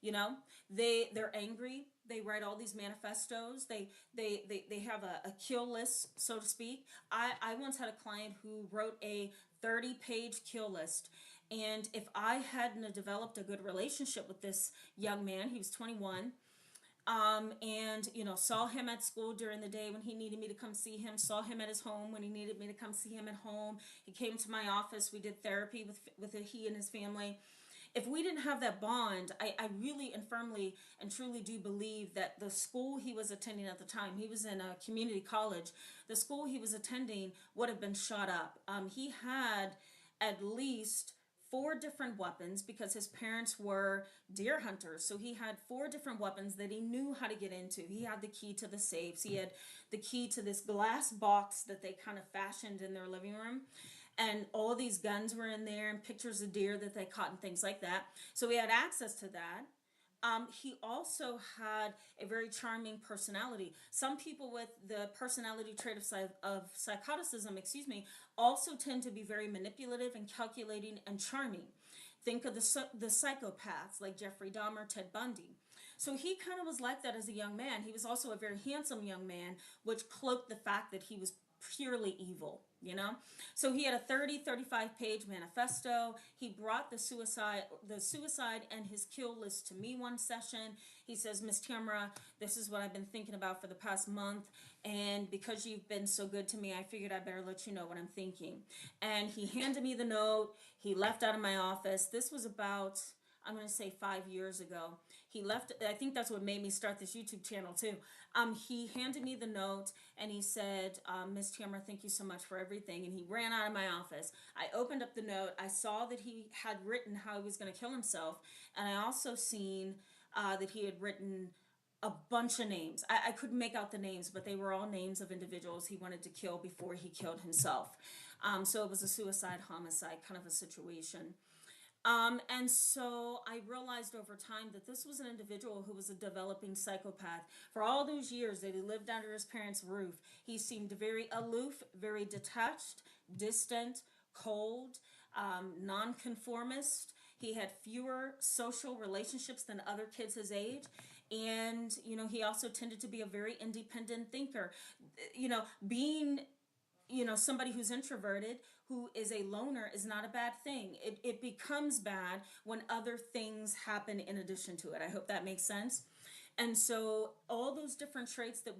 You know, they're angry. They write all these manifestos. They have a kill list, so to speak. I once had a client who wrote a 30-page kill list. And if I hadn't developed a good relationship with this young man, he was 21, and saw him at school during the day when he needed me to come see him, saw him at his home when he needed me to come see him at home. He came to my office. We did therapy with he and his family. If we didn't have that bond, I really and firmly and truly do believe that the school he was attending at the time, he was in a community college, the school he was attending would have been shot up. He had at least four different weapons because his parents were deer hunters. So he had four different weapons that he knew how to get into. He had the key to the safes. He had the key to this glass box that they kind of fashioned in their living room. And all these guns were in there and pictures of deer that they caught and things like that. So he had access to that. He also had a very charming personality. Some people with the personality trait of psychoticism, also tend to be very manipulative and calculating and charming. Think of the psychopaths like Jeffrey Dahmer, Ted Bundy. So he kind of was like that as a young man. He was also a very handsome young man, which cloaked the fact that he was purely evil, you know? So he had a 35 page manifesto. He brought the suicide and his kill list to me one session. He says, Miss Tamara, this is what I've been thinking about for the past month. And because you've been so good to me, I figured I better let you know what I'm thinking. And he handed me the note. He left out of my office. This was about, I'm going to say 5 years ago. He left. I think that's what made me start this YouTube channel too. He handed me the note and he said, Miss Tamara, thank you so much for everything. And he ran out of my office. I opened up the note. I saw that he had written how he was going to kill himself. And I also seen that he had written a bunch of names. I couldn't make out the names, but they were all names of individuals he wanted to kill before he killed himself. So it was a suicide homicide kind of a situation. And so I realized over time that this was an individual who was a developing psychopath. For all those years that he lived under his parents' roof, he seemed very aloof, very detached, distant, cold, nonconformist. He had fewer social relationships than other kids his age. And, he also tended to be a very independent thinker. Being somebody who's introverted, who is a loner, is not a bad thing. It becomes bad when other things happen in addition to it. I hope that makes sense. And so all those different traits that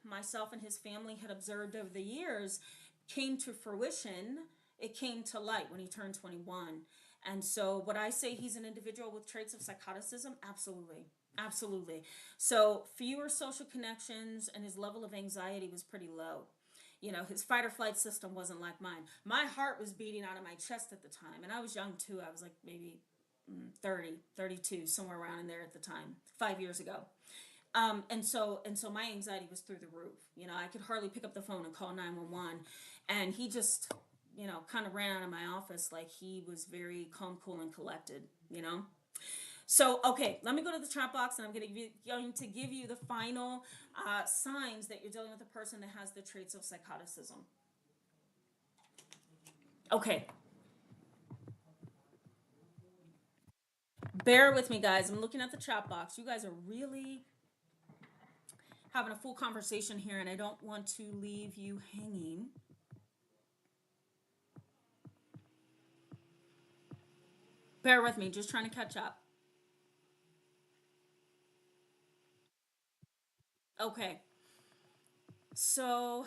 myself and his family had observed over the years came to fruition. It came to light when he turned 21. And so would I say he's an individual with traits of psychoticism? Absolutely. Absolutely. So fewer social connections and his level of anxiety was pretty low. His fight or flight system wasn't like mine. My heart was beating out of my chest at the time. And I was young too. I was like maybe 30, 32, somewhere around in there at the time, 5 years ago. And so my anxiety was through the roof. I could hardly pick up the phone and call 911. And he just, kind of ran out of my office like he was very calm, cool, and collected. So, okay, let me go to the chat box, and I'm going to give you the final signs that you're dealing with a person that has the traits of psychoticism. Okay, bear with me, guys. I'm looking at the chat box. You guys are really having a full conversation here, and I don't want to leave you hanging. Bear with me, just trying to catch up. Okay, so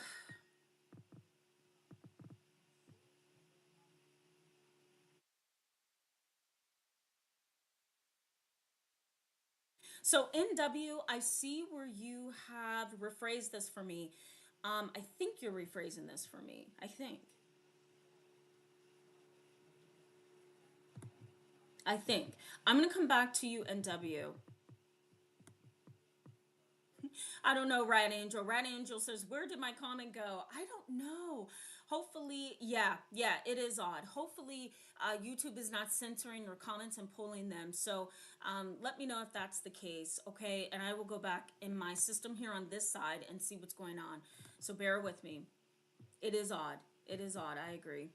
NW, I see where you have rephrased this for me. I think you're rephrasing this for me. I think I'm gonna come back to you, NW. I don't know, Rat Angel. Rat Angel says, "Where did my comment go?" I don't know. Hopefully, yeah, yeah, it is odd. Hopefully, YouTube is not censoring your comments and pulling them. So, let me know if that's the case, okay? And I will go back in my system here on this side and see what's going on. So, bear with me. It is odd. It is odd. I agree.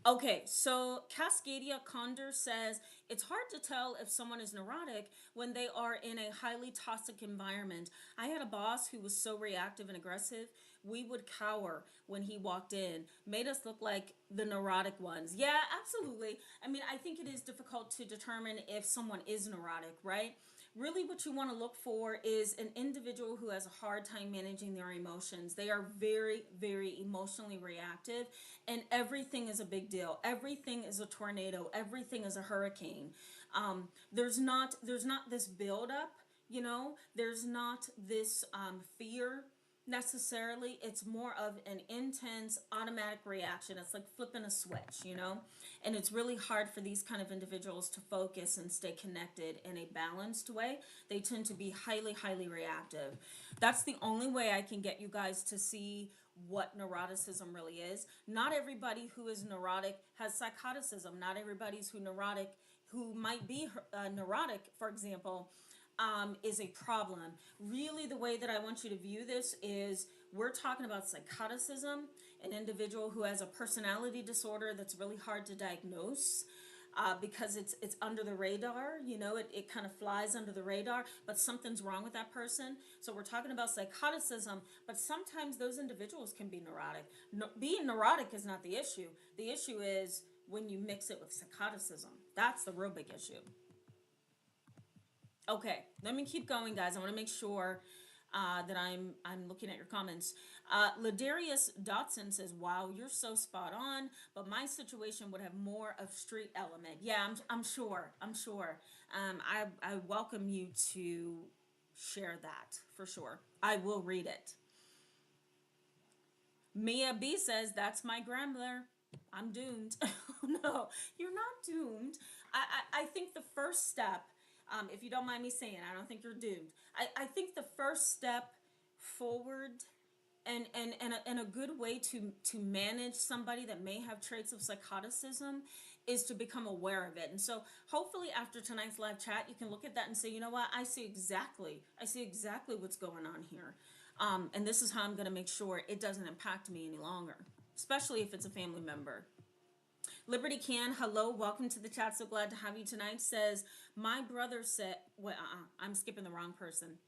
Okay, so Cascadia Condor says it's hard to tell if someone is neurotic when they are in a highly toxic environment. I had a boss who was so reactive and aggressive, we would cower when he walked in, made us look like the neurotic ones. Yeah, absolutely. I mean, I think it is difficult to determine if someone is neurotic, right? Really, what you want to look for is an individual who has a hard time managing their emotions. They are very, very emotionally reactive, and everything is a big deal. Everything is a tornado. Everything is a hurricane. There's not this buildup. There's not this fear necessarily. It's more of an intense automatic reaction. It's like flipping a switch. And it's really hard for these kind of individuals to focus and stay connected in a balanced way. They tend to be highly, highly reactive. That's the only way I can get you guys to see what neuroticism really is. Not everybody who is neurotic has psychoticism. Not everybody's who might be neurotic, for example, is a problem. Really, the way that I want you to view this is we're talking about psychoticism, an individual who has a personality disorder that's really hard to diagnose. Because it's under the radar, it kind of flies under the radar, but something's wrong with that person. So we're talking about psychoticism, but sometimes those individuals can be neurotic. No, being neurotic is not the issue. The issue is when you mix it with psychoticism. That's the real big issue. Okay, let me keep going, guys. I want to make sure that I'm looking at your comments. Ladarius Dotson says, "Wow, you're so spot on, but my situation would have more of street element." Yeah, I'm sure. I'm sure. I welcome you to share that for sure. I will read it. Mia B says, "That's my grandmother. I'm doomed." No, you're not doomed. I think the first step, if you don't mind me saying, I don't think you're doomed. I think the first step forward and a good way to manage somebody that may have traits of psychoticism is to become aware of it. And so hopefully after tonight's live chat, you can look at that and say, you know what, I see exactly what's going on here. And this is how I'm going to make sure it doesn't impact me any longer, especially if it's a family member. Liberty Can, hello, welcome to the chat. So glad to have you tonight. Says, my brother said, well, I'm skipping the wrong person.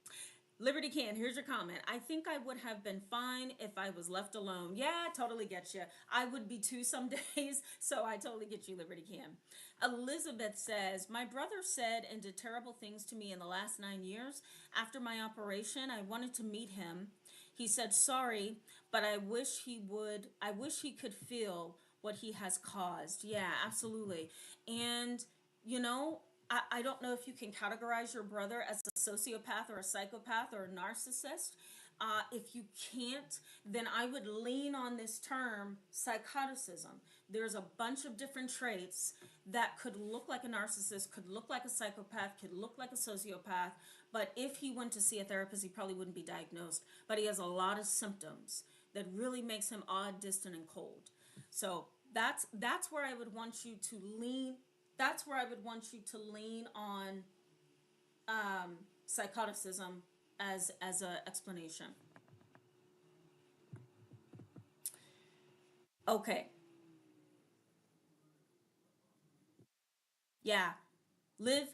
Liberty Can, here's your comment. I think I would have been fine if I was left alone. Yeah, I totally get you. I would be too some days, so I totally get you, Liberty Can. Elizabeth says, my brother said and did terrible things to me in the last 9 years. After my operation, I wanted to meet him. He said sorry, but I wish he could feel what he has caused. Yeah, absolutely. And, you know, I don't know if you can categorize your brother as a sociopath or a psychopath or a narcissist. If you can't, then I would lean on this term psychoticism. There's a bunch of different traits that could look like a narcissist, could look like a psychopath, could look like a sociopath. But if he went to see a therapist, he probably wouldn't be diagnosed. But he has a lot of symptoms that really makes him odd, distant, and cold. So that's where I would want you to lean. That's where I would want you to lean on psychoticism as a explanation. Okay. Yeah. Live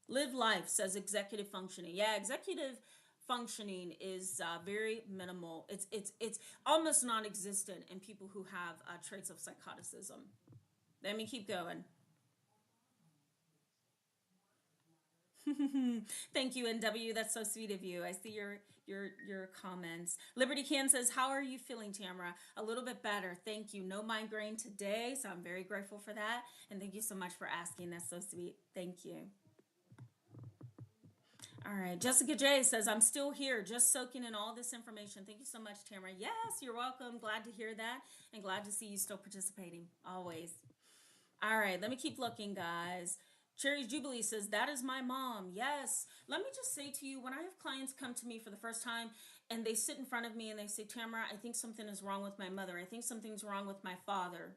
life, says executive functioning. Yeah, executive functioning is very minimal. It's almost non-existent in people who have traits of psychoticism. Let me keep going. Thank you, NW. That's so sweet of you. I see your comments. Liberty Can says, "How are you feeling, Tamara?" A little bit better. Thank you. No migraine today, so I'm very grateful for that. And thank you so much for asking. That's so sweet. Thank you. All right. Jessica J says, "I'm still here, just soaking in all this information." Thank you so much, Tamara. Yes, you're welcome. Glad to hear that, and glad to see you still participating. Always. All right, let me keep looking, guys. Cherry Jubilee says, "That is my mom." Yes. Let me just say to you, when I have clients come to me for the first time and they sit in front of me and they say, "Tamara, I think something is wrong with my mother. I think something's wrong with my father."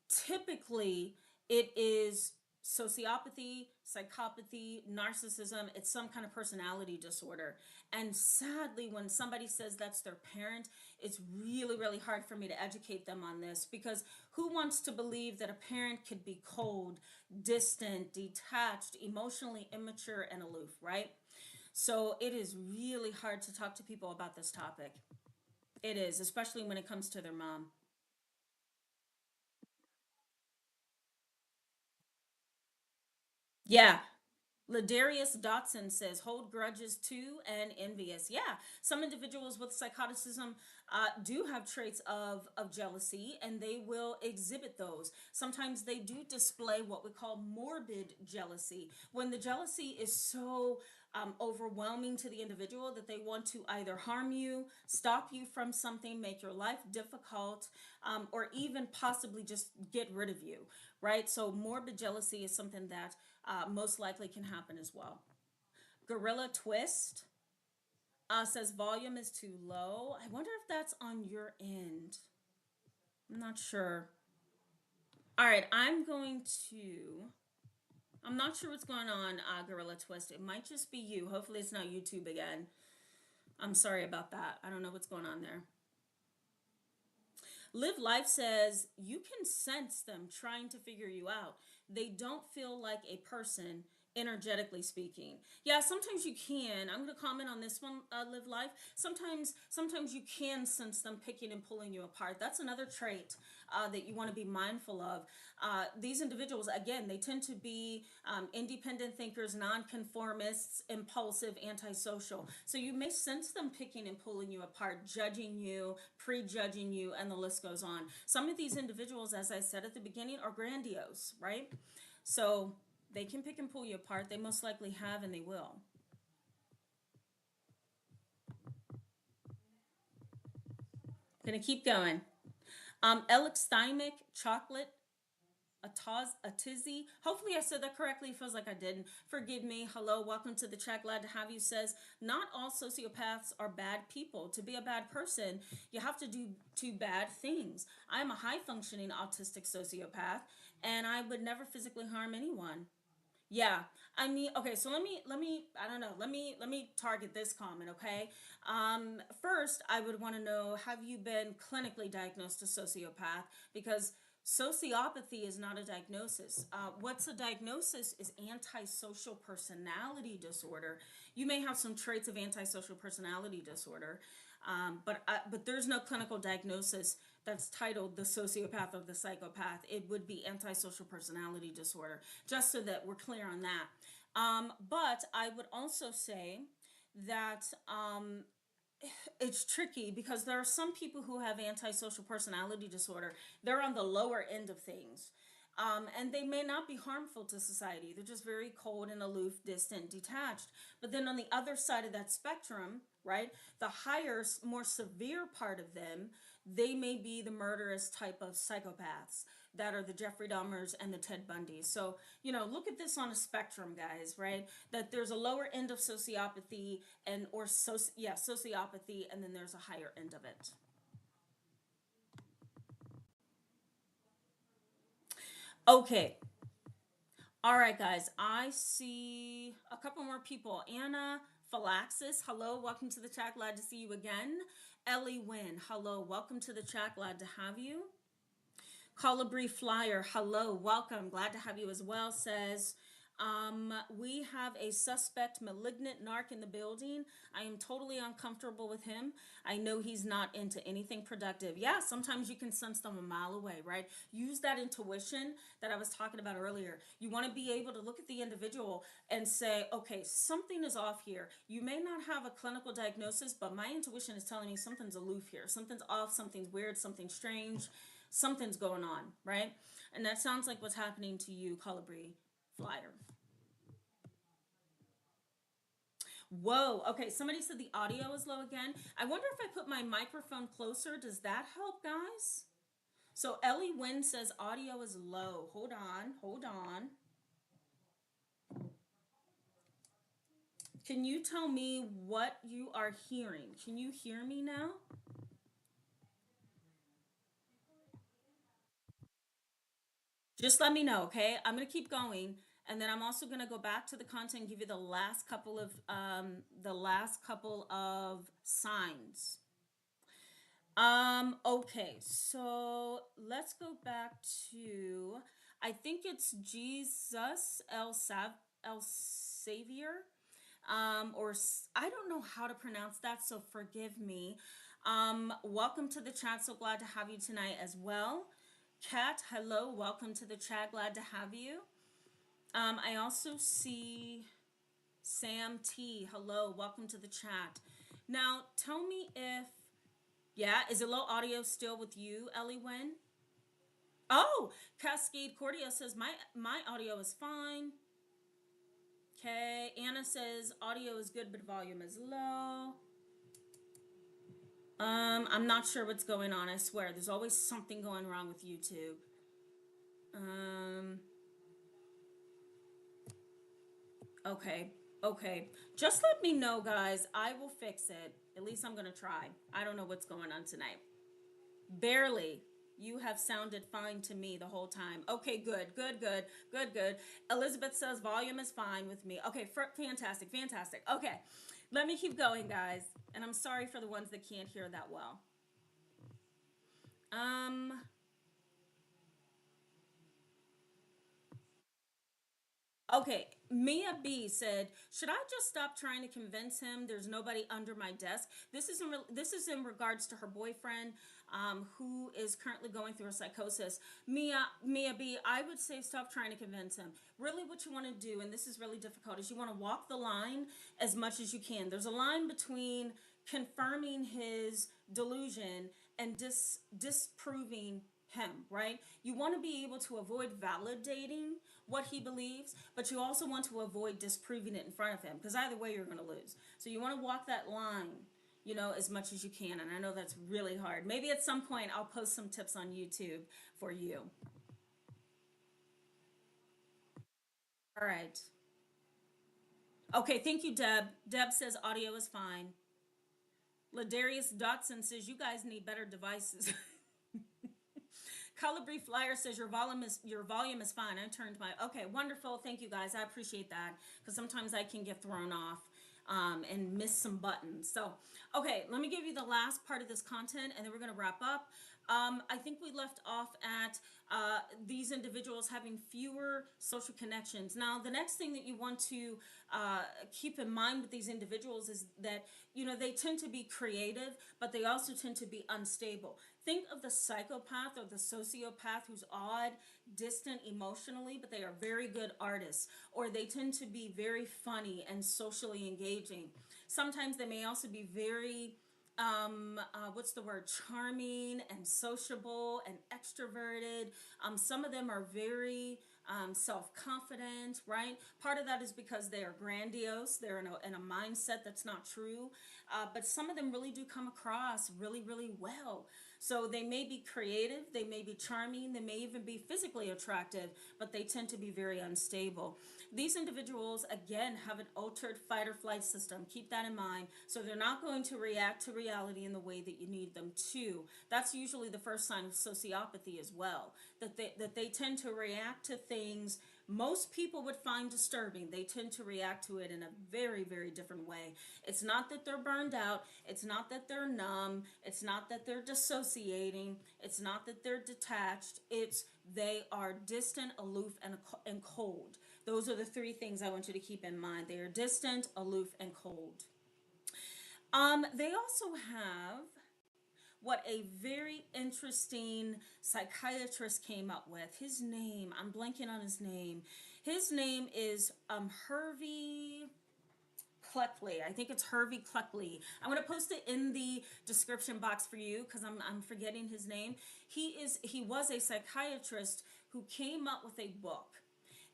Typically, it is sociopathy, psychopathy, narcissism. It's some kind of personality disorder. And sadly, when somebody says that's their parent, it's really, really hard for me to educate them on this, because who wants to believe that a parent could be cold, distant, detached, emotionally immature, and aloof, right? So it is really hard to talk to people about this topic. It is, especially when it comes to their mom. Yeah, Ladarius Dotson says, "Hold grudges too and envious." Yeah, some individuals with psychoticism do have traits of jealousy, and they will exhibit those. Sometimes they do display what we call morbid jealousy, when the jealousy is so overwhelming to the individual that they want to either harm you, stop you from something, make your life difficult, or even possibly just get rid of you, right? So, morbid jealousy is something that most likely can happen as well. Gorilla Twist says volume is too low. I wonder if that's on your end. I'm not sure. All right, I'm not sure what's going on, Gorilla Twist. It might just be you. Hopefully, it's not YouTube again. I'm sorry about that. I don't know what's going on there. Live Life says, "You can sense them trying to figure you out. They don't feel like a person, energetically speaking." Yeah, sometimes you can. I'm going to comment on this one, Live Life. Sometimes you can sense them picking and pulling you apart. That's another trait that you want to be mindful of. These individuals, again, they tend to be independent thinkers, nonconformists, impulsive, antisocial. So you may sense them picking and pulling you apart, judging you, prejudging you, and the list goes on. Some of these individuals, as I said at the beginning, are grandiose, right? So they can pick and pull you apart. They most likely have, and they will. Gonna keep going. Elixthymic chocolate a tizzy. Hopefully, I said that correctly. It feels like I didn't. Forgive me. Hello, welcome to the chat. Glad to have you. Says, "Not all sociopaths are bad people. To be a bad person, you have to do two bad things. I am a high functioning autistic sociopath, and I would never physically harm anyone." Yeah, I mean, okay, so let me I don't know, let me target this comment, okay? First, I would want to know, have you been clinically diagnosed a sociopath? Because sociopathy is not a diagnosis. What's a diagnosis is antisocial personality disorder. You may have some traits of antisocial personality disorder, but there's no clinical diagnosis that's titled the sociopath or the psychopath. It would be antisocial personality disorder, just so that we're clear on that. But I would also say that it's tricky, because there are some people who have antisocial personality disorder. They're on the lower end of things. And they may not be harmful to society. They're just very cold and aloof, distant, detached. But then on the other side of that spectrum, right, the higher, more severe part of them, they may be the murderous type of psychopaths that are the Jeffrey Dahmers and the Ted Bundys. So, look at this on a spectrum, guys, right? That there's a lower end of sociopathy sociopathy, and then there's a higher end of it. Okay. All right, guys. I see a couple more people. Anna Phalaxis, hello. Welcome to the chat. Glad to see you again. Ellie Wynn, hello. Welcome to the chat. Glad to have you. Colibri Flyer, hello, welcome. Glad to have you as well. Says, we have a suspect malignant narc in the building. I am totally uncomfortable with him. I know he's not into anything productive. Yeah, sometimes you can sense them a mile away, right? Use that intuition that I was talking about earlier. You want to be able to look at the individual and say, okay, something is off here. You may not have a clinical diagnosis, but my intuition is telling me something's aloof here. Something's off, something's weird, something's strange, something's going on, right? And that sounds like what's happening to you, Colibri Flyer. Whoa. Okay, somebody said the audio is low again. I wonder if I put my microphone closer, does that help, guys? So Ellie Wynn says audio is low. Hold on, hold on. Can you tell me what you are hearing? Can you hear me now? Just let me know, okay? I'm gonna keep going, and then I'm also gonna go back to the content and give you the last couple of signs. Okay, so let's go back to, I think it's Jesus El Savior, I don't know how to pronounce that, so forgive me. Welcome to the chat. So glad to have you tonight as well. Kat, hello, welcome to the chat. Glad to have you. I also see Sam T. Hello, welcome to the chat. Now, tell me if, yeah, is it low audio still with you, Ellie Wen? Oh, Cascade Cordia says my audio is fine. Okay, Anna says audio is good, but volume is low. I'm not sure what's going on. I swear, there's always something going wrong with YouTube. Um, okay, okay. Just let me know, guys. I will fix it. At least I'm gonna try. I don't know what's going on tonight. Barely. You have sounded fine to me the whole time. Okay, good, good, good, good, good. Elizabeth says volume is fine with me. Okay, fantastic, fantastic. Okay, let me keep going, guys. And I'm sorry for the ones that can't hear that well. Um, Okay, Mia B said, "Should I just stop trying to convince him there's nobody under my desk?" This is in regards to her boyfriend, who is currently going through a psychosis. Mia B, I would say stop trying to convince him. Really, what you want to do, and this is really difficult, is you want to walk the line as much as you can. There's a line between confirming his delusion and disproving him, right? You want to be able to avoid validating what he believes, but you also want to avoid disproving it in front of him, because either way you're going to lose. So you want to walk that line, as much as you can. And I know that's really hard. Maybe at some point I'll post some tips on YouTube for you. All right. Okay, thank you, Deb. Deb says audio is fine. Ladarius Dotson says you guys need better devices. Colibri Flyer says your volume is fine. I turned my okay, wonderful. Thank you guys. I appreciate that, because sometimes I can get thrown off and miss some buttons. So okay, let me give you the last part of this content, and then we're gonna wrap up. I think we left off at these individuals having fewer social connections. Now, the next thing that you want to keep in mind with these individuals is that, they tend to be creative, but they also tend to be unstable. Think of the psychopath or the sociopath who's odd, distant emotionally, but they are very good artists, or they tend to be very funny and socially engaging. Sometimes they may also be very what's the word, charming and sociable and extroverted. Some of them are very self-confident, right? Part of that is because they are grandiose, they're in a mindset that's not true. But some of them really do come across really, really well. So they may be creative, they may be charming, they may even be physically attractive, but they tend to be very unstable. These individuals, again, have an altered fight or flight system. Keep that in mind. So they're not going to react to reality in the way that you need them to. That's usually the first sign of sociopathy as well, that they tend to react to things most people would find disturbing. They tend to react to it in a very, very different way. It's not that they're burned out. It's not that they're numb. It's not that they're dissociating. It's not that they're detached. It's they are distant, aloof, and cold. Those are the three things I want you to keep in mind. They are distant, aloof, and cold. They also have what a very interesting psychiatrist came up with. His name, I'm blanking on his name. His name is Hervey Cleckley. I think it's Hervey Cleckley. I'm going to post it in the description box for you because I'm forgetting his name. He was a psychiatrist who came up with a book.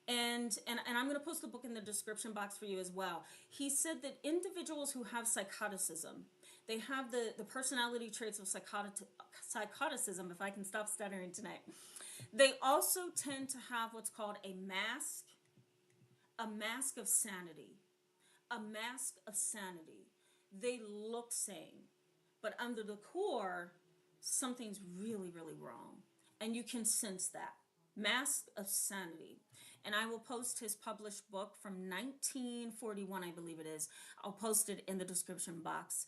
And I'm going to post the book in the description box for you as well. He said that individuals who have psychoticism, they have the personality traits of psychoticism, if I can stop stuttering tonight. They also tend to have what's called a mask of sanity. A mask of sanity. They look sane, but under the core, something's really, really wrong. And you can sense that. Mask of Sanity. And I will post his published book from 1941, I believe it is. I'll post it in the description box.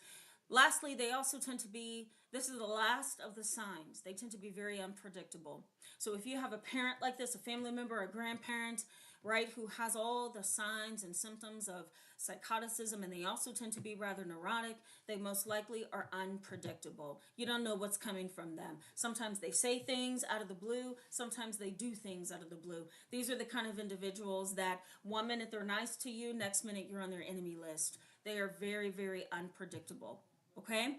Lastly, they also tend to be, this is the last of the signs, they tend to be very unpredictable. So if you have a parent like this, a family member, a grandparent, right, who has all the signs and symptoms of psychoticism, and they also tend to be rather neurotic, they most likely are unpredictable. You don't know what's coming from them. Sometimes they say things out of the blue, sometimes they do things out of the blue. These are the kind of individuals that 1 minute they're nice to you, next minute you're on their enemy list. They are very, very unpredictable. Okay?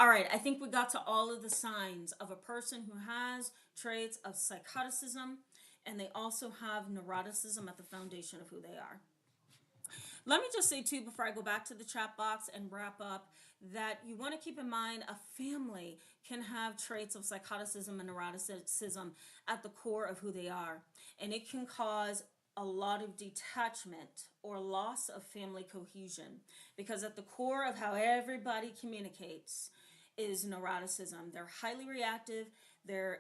All right, I think we got to all of the signs of a person who has traits of psychoticism, and they also have neuroticism at the foundation of who they are. Let me just say, too, before I go back to the chat box and wrap up, that you want to keep in mind a family can have traits of psychoticism and neuroticism at the core of who they are. And it can cause a lot of detachment or loss of family cohesion, because at the core of how everybody communicates is neuroticism. They're highly reactive, they're,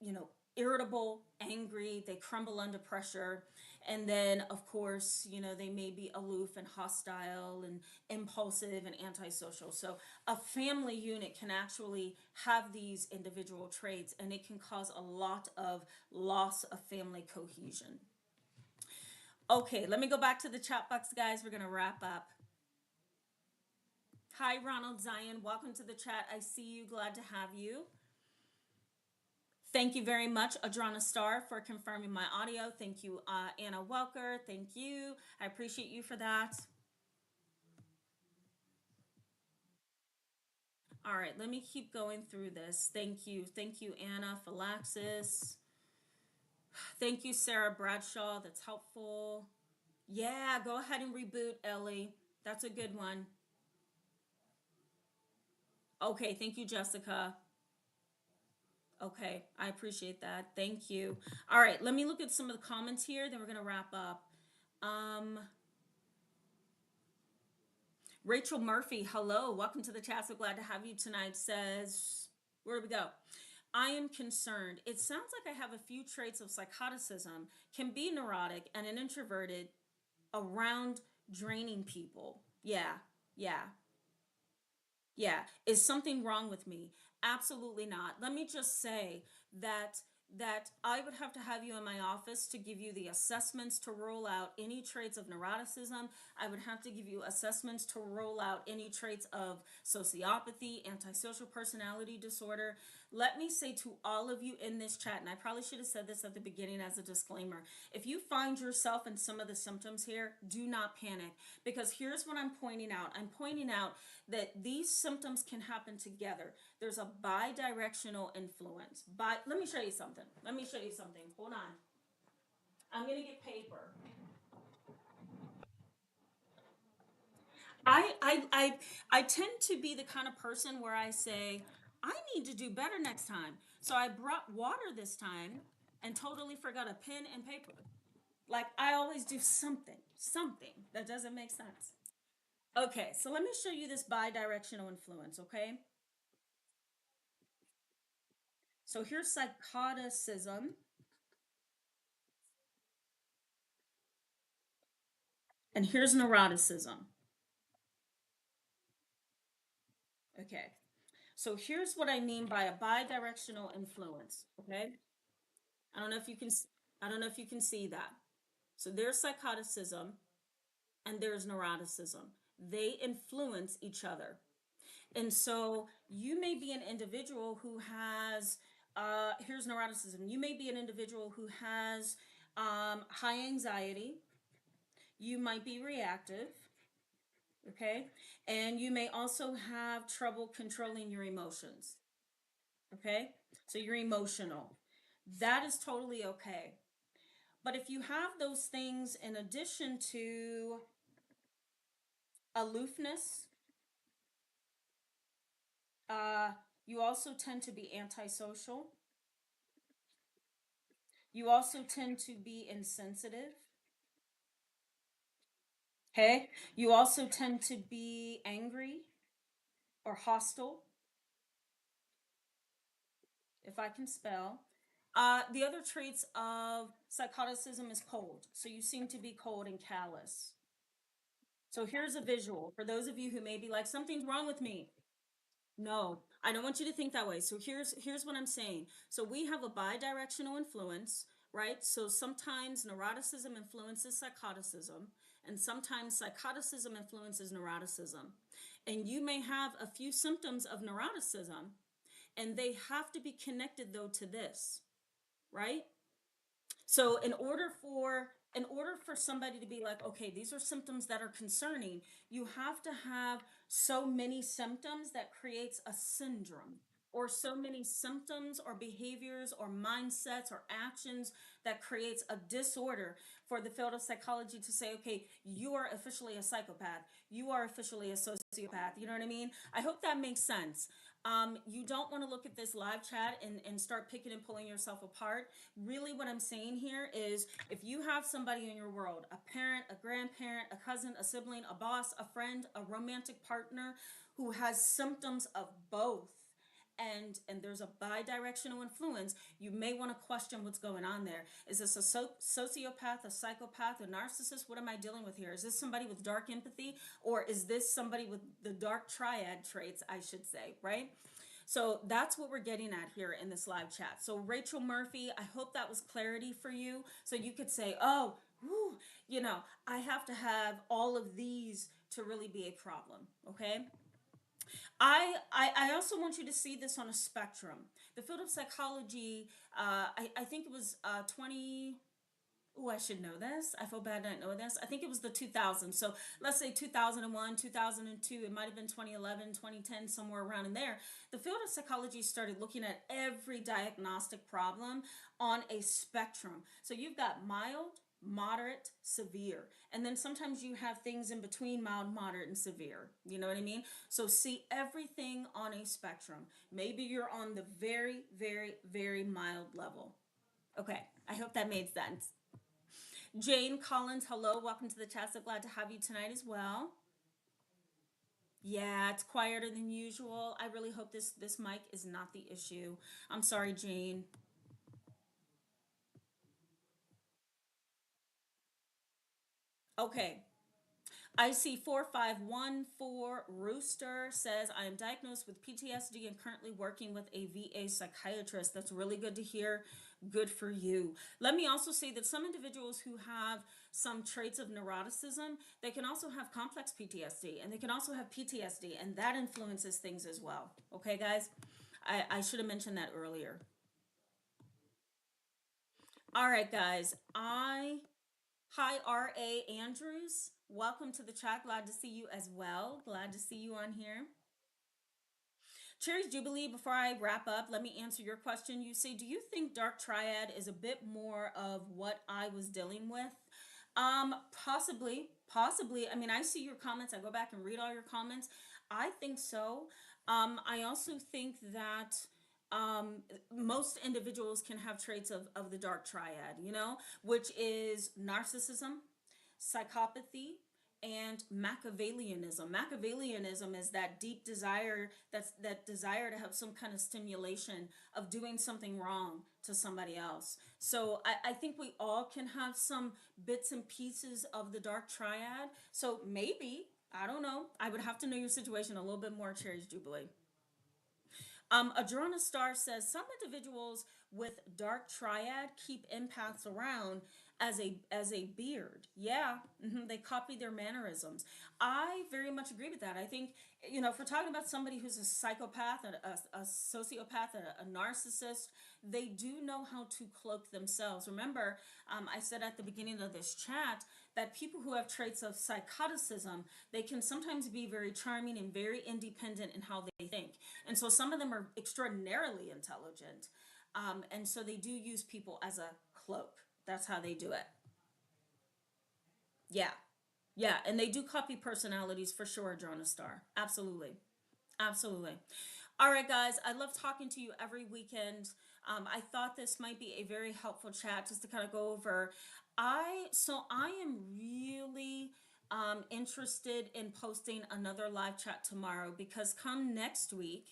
you know, irritable, angry, they crumble under pressure. And then, of course, you know, they may be aloof and hostile and impulsive and antisocial. So a family unit can actually have these individual traits, and it can cause a lot of loss of family cohesion. Okay, let me go back to the chat box, guys. We're going to wrap up. Hi, Ronald Zion. Welcome to the chat. I see you. Glad to have you. Thank you very much, Adrana Star, for confirming my audio. Thank you, Anna Welker. Thank you. I appreciate you for that. All right, let me keep going through this. Thank you. Thank you, Anna Phylaxis. Thank you, Sarah Bradshaw. That's helpful. Yeah, go ahead and reboot, Ellie. That's a good one. Okay, thank you, Jessica. Okay, I appreciate that. Thank you. All right, let me look at some of the comments here, then we're going to wrap up. Um, Rachel Murphy, hello. Welcome to the chat. So glad to have you tonight. Says, where do we go? I am concerned. It sounds like I have a few traits of psychoticism, can be neurotic and an introverted around draining people. Yeah, yeah. Yeah, is something wrong with me? Absolutely not. Let me just say that I would have to have you in my office to give you the assessments to roll out any traits of neuroticism. I would have to give you assessments to roll out any traits of sociopathy, antisocial personality disorder. Let me say to all of you in this chat, and I probably should have said this at the beginning as a disclaimer, if you find yourself in some of the symptoms here, do not panic, because here's what I'm pointing out. I'm pointing out that these symptoms can happen together. There's a bi-directional influence. Let me show you something. Let me show you something. Hold on. I'm going to get paper. I, I I I tend to be the kind of person where I say I need to do better next time. So I brought water this time and totally forgot a pen and paper. Like I always do something that doesn't make sense. Okay, so let me show you this bi-directional influence, okay? So here's psychoticism and here's neuroticism. Okay. So here's what I mean by a bi-directional influence, okay? I don't know if you can I don't know if you can see that. So there's psychoticism and there's neuroticism. They influence each other. And so you may be an individual who has, here's neuroticism. You may be an individual who has high anxiety. You might be reactive, okay? And you may also have trouble controlling your emotions, okay? So you're emotional. That is totally okay. But if you have those things in addition to aloofness, uh, you also tend to be antisocial. You also tend to be insensitive. Okay. You also tend to be angry or hostile, if I can spell. The other traits of psychoticism is cold. So you seem to be cold and callous. So here's a visual for those of you who may be like, something's wrong with me. No, I don't want you to think that way. So here's what I'm saying. So we have a bidirectional influence, right? So sometimes neuroticism influences psychoticism, and sometimes psychoticism influences neuroticism. And you may have a few symptoms of neuroticism, and they have to be connected though to this, right? So in order for somebody to be like, okay, these are symptoms that are concerning, you have to have so many symptoms that creates a syndrome, or so many symptoms or behaviors or mindsets or actions that creates a disorder for the field of psychology to say, okay, you are officially a psychopath, you are officially a sociopath. You know what I mean? I hope that makes sense. You don't want to look at this live chat and start picking and pulling yourself apart. Really, what I'm saying here is if you have somebody in your world, a parent, a grandparent, a cousin, a sibling, a boss, a friend, a romantic partner who has symptoms of both, and there's a bi-directional influence, you may want to question what's going on there. Is this a sociopath, a psychopath, a narcissist? What am I dealing with here? Is this somebody with dark empathy, or is this somebody with the dark triad traits, I should say, right? So that's what we're getting at here in this live chat. So Rachel Murphy, I hope that was clarity for you. So you could say, oh, whew, I have to have all of these to really be a problem. Okay. I also want you to see this on a spectrum. The field of psychology, I think it was 20. Oh, I should know this. I feel bad not knowing this. I think it was the 2000s. So let's say 2001, 2002, it might have been 2011, 2010, somewhere around in there. The field of psychology started looking at every diagnostic problem on a spectrum. So you've got mild, moderate, severe. And then sometimes you have things in between mild, moderate, and severe. You know what I mean? So see everything on a spectrum. Maybe you're on the very, very, very mild level. Okay, I hope that made sense. Jane Collins, hello, welcome to the chat. So glad to have you tonight as well. Yeah, it's quieter than usual. I really hope this mic is not the issue. I'm sorry, Jane. Okay, I see 4514 Rooster says, I am diagnosed with PTSD and currently working with a VA psychiatrist. That's really good to hear. Good for you. Let me also say that some individuals who have some traits of neuroticism, they can also have complex PTSD and they can also have PTSD, and that influences things as well. Okay, guys? I should have mentioned that earlier. All right, guys. Hi, R.A. Andrews. Welcome to the chat. Glad to see you as well. Glad to see you on here. Cherry's Jubilee, before I wrap up, let me answer your question. You say, do you think Dark Triad is a bit more of what I was dealing with? Possibly, possibly. I mean, I see your comments. I go back and read all your comments. I think so. I also think that most individuals can have traits of the dark triad, which is narcissism, psychopathy, and Machiavellianism. Machiavellianism is that deep desire, that desire to have some kind of stimulation of doing something wrong to somebody else. So I think we all can have some bits and pieces of the dark triad. So maybe, I don't know. I would have to know your situation a little bit more, Cherry's Jubilee. Adrona Star says some individuals with dark triad keep empaths around as a beard. Yeah, they copy their mannerisms. I very much agree with that. I think if we're talking about somebody who's a psychopath, a sociopath, a narcissist, they do know how to cloak themselves. Remember, I said at the beginning of this chat that people who have traits of psychoticism, they can sometimes be very charming and very independent in how they think. And so some of them are extraordinarily intelligent. And so they do use people as a cloak. That's how they do it. Yeah. Yeah. And they do copy personalities for sure, Drona Star. Absolutely. Absolutely. All right, guys. I love talking to you every weekend. I thought this might be a very helpful chat just to kind of go over. I am really interested in posting another live chat tomorrow because come next week,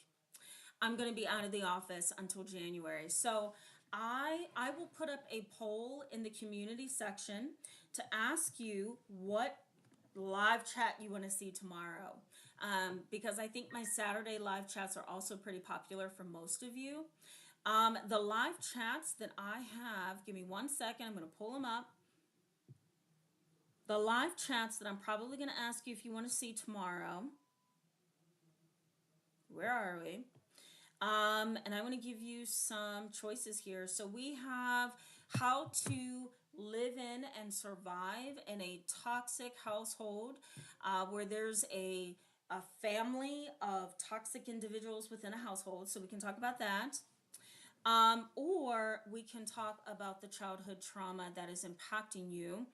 I'm going to be out of the office until January. So I will put up a poll in the community section to ask you what live chat you want to see tomorrow. Because I think my Saturday live chats are also pretty popular for most of you. The live chats that I have, give me 1 second, I'm going to pull them up. The live chats that I'm probably going to ask you if you want to see tomorrow. Where are we? And I want to give you some choices here. So we have how to live in and survive in a toxic household where there's a family of toxic individuals within a household. So we can talk about that. Or we can talk about the childhood trauma that is impacting you.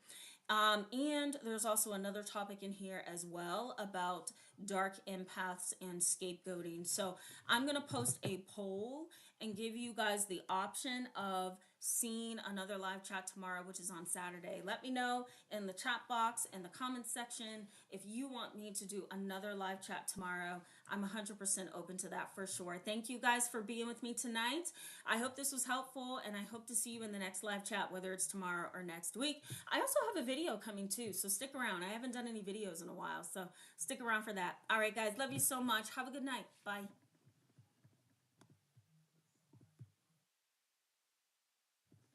And there's also another topic in here as well about dark empaths and scapegoating. So I'm going to post a poll and give you guys the option of seeing another live chat tomorrow, which is on Saturday. Let me know in the chat box in the comments section if you want me to do another live chat tomorrow. I'm 100% open to that for sure. Thank you guys for being with me tonight. I hope this was helpful, and I hope to see you in the next live chat, whether it's tomorrow or next week. I also have a video coming too, so stick around. I haven't done any videos in a while, so stick around for that. All right, guys, love you so much. Have a good night. Bye.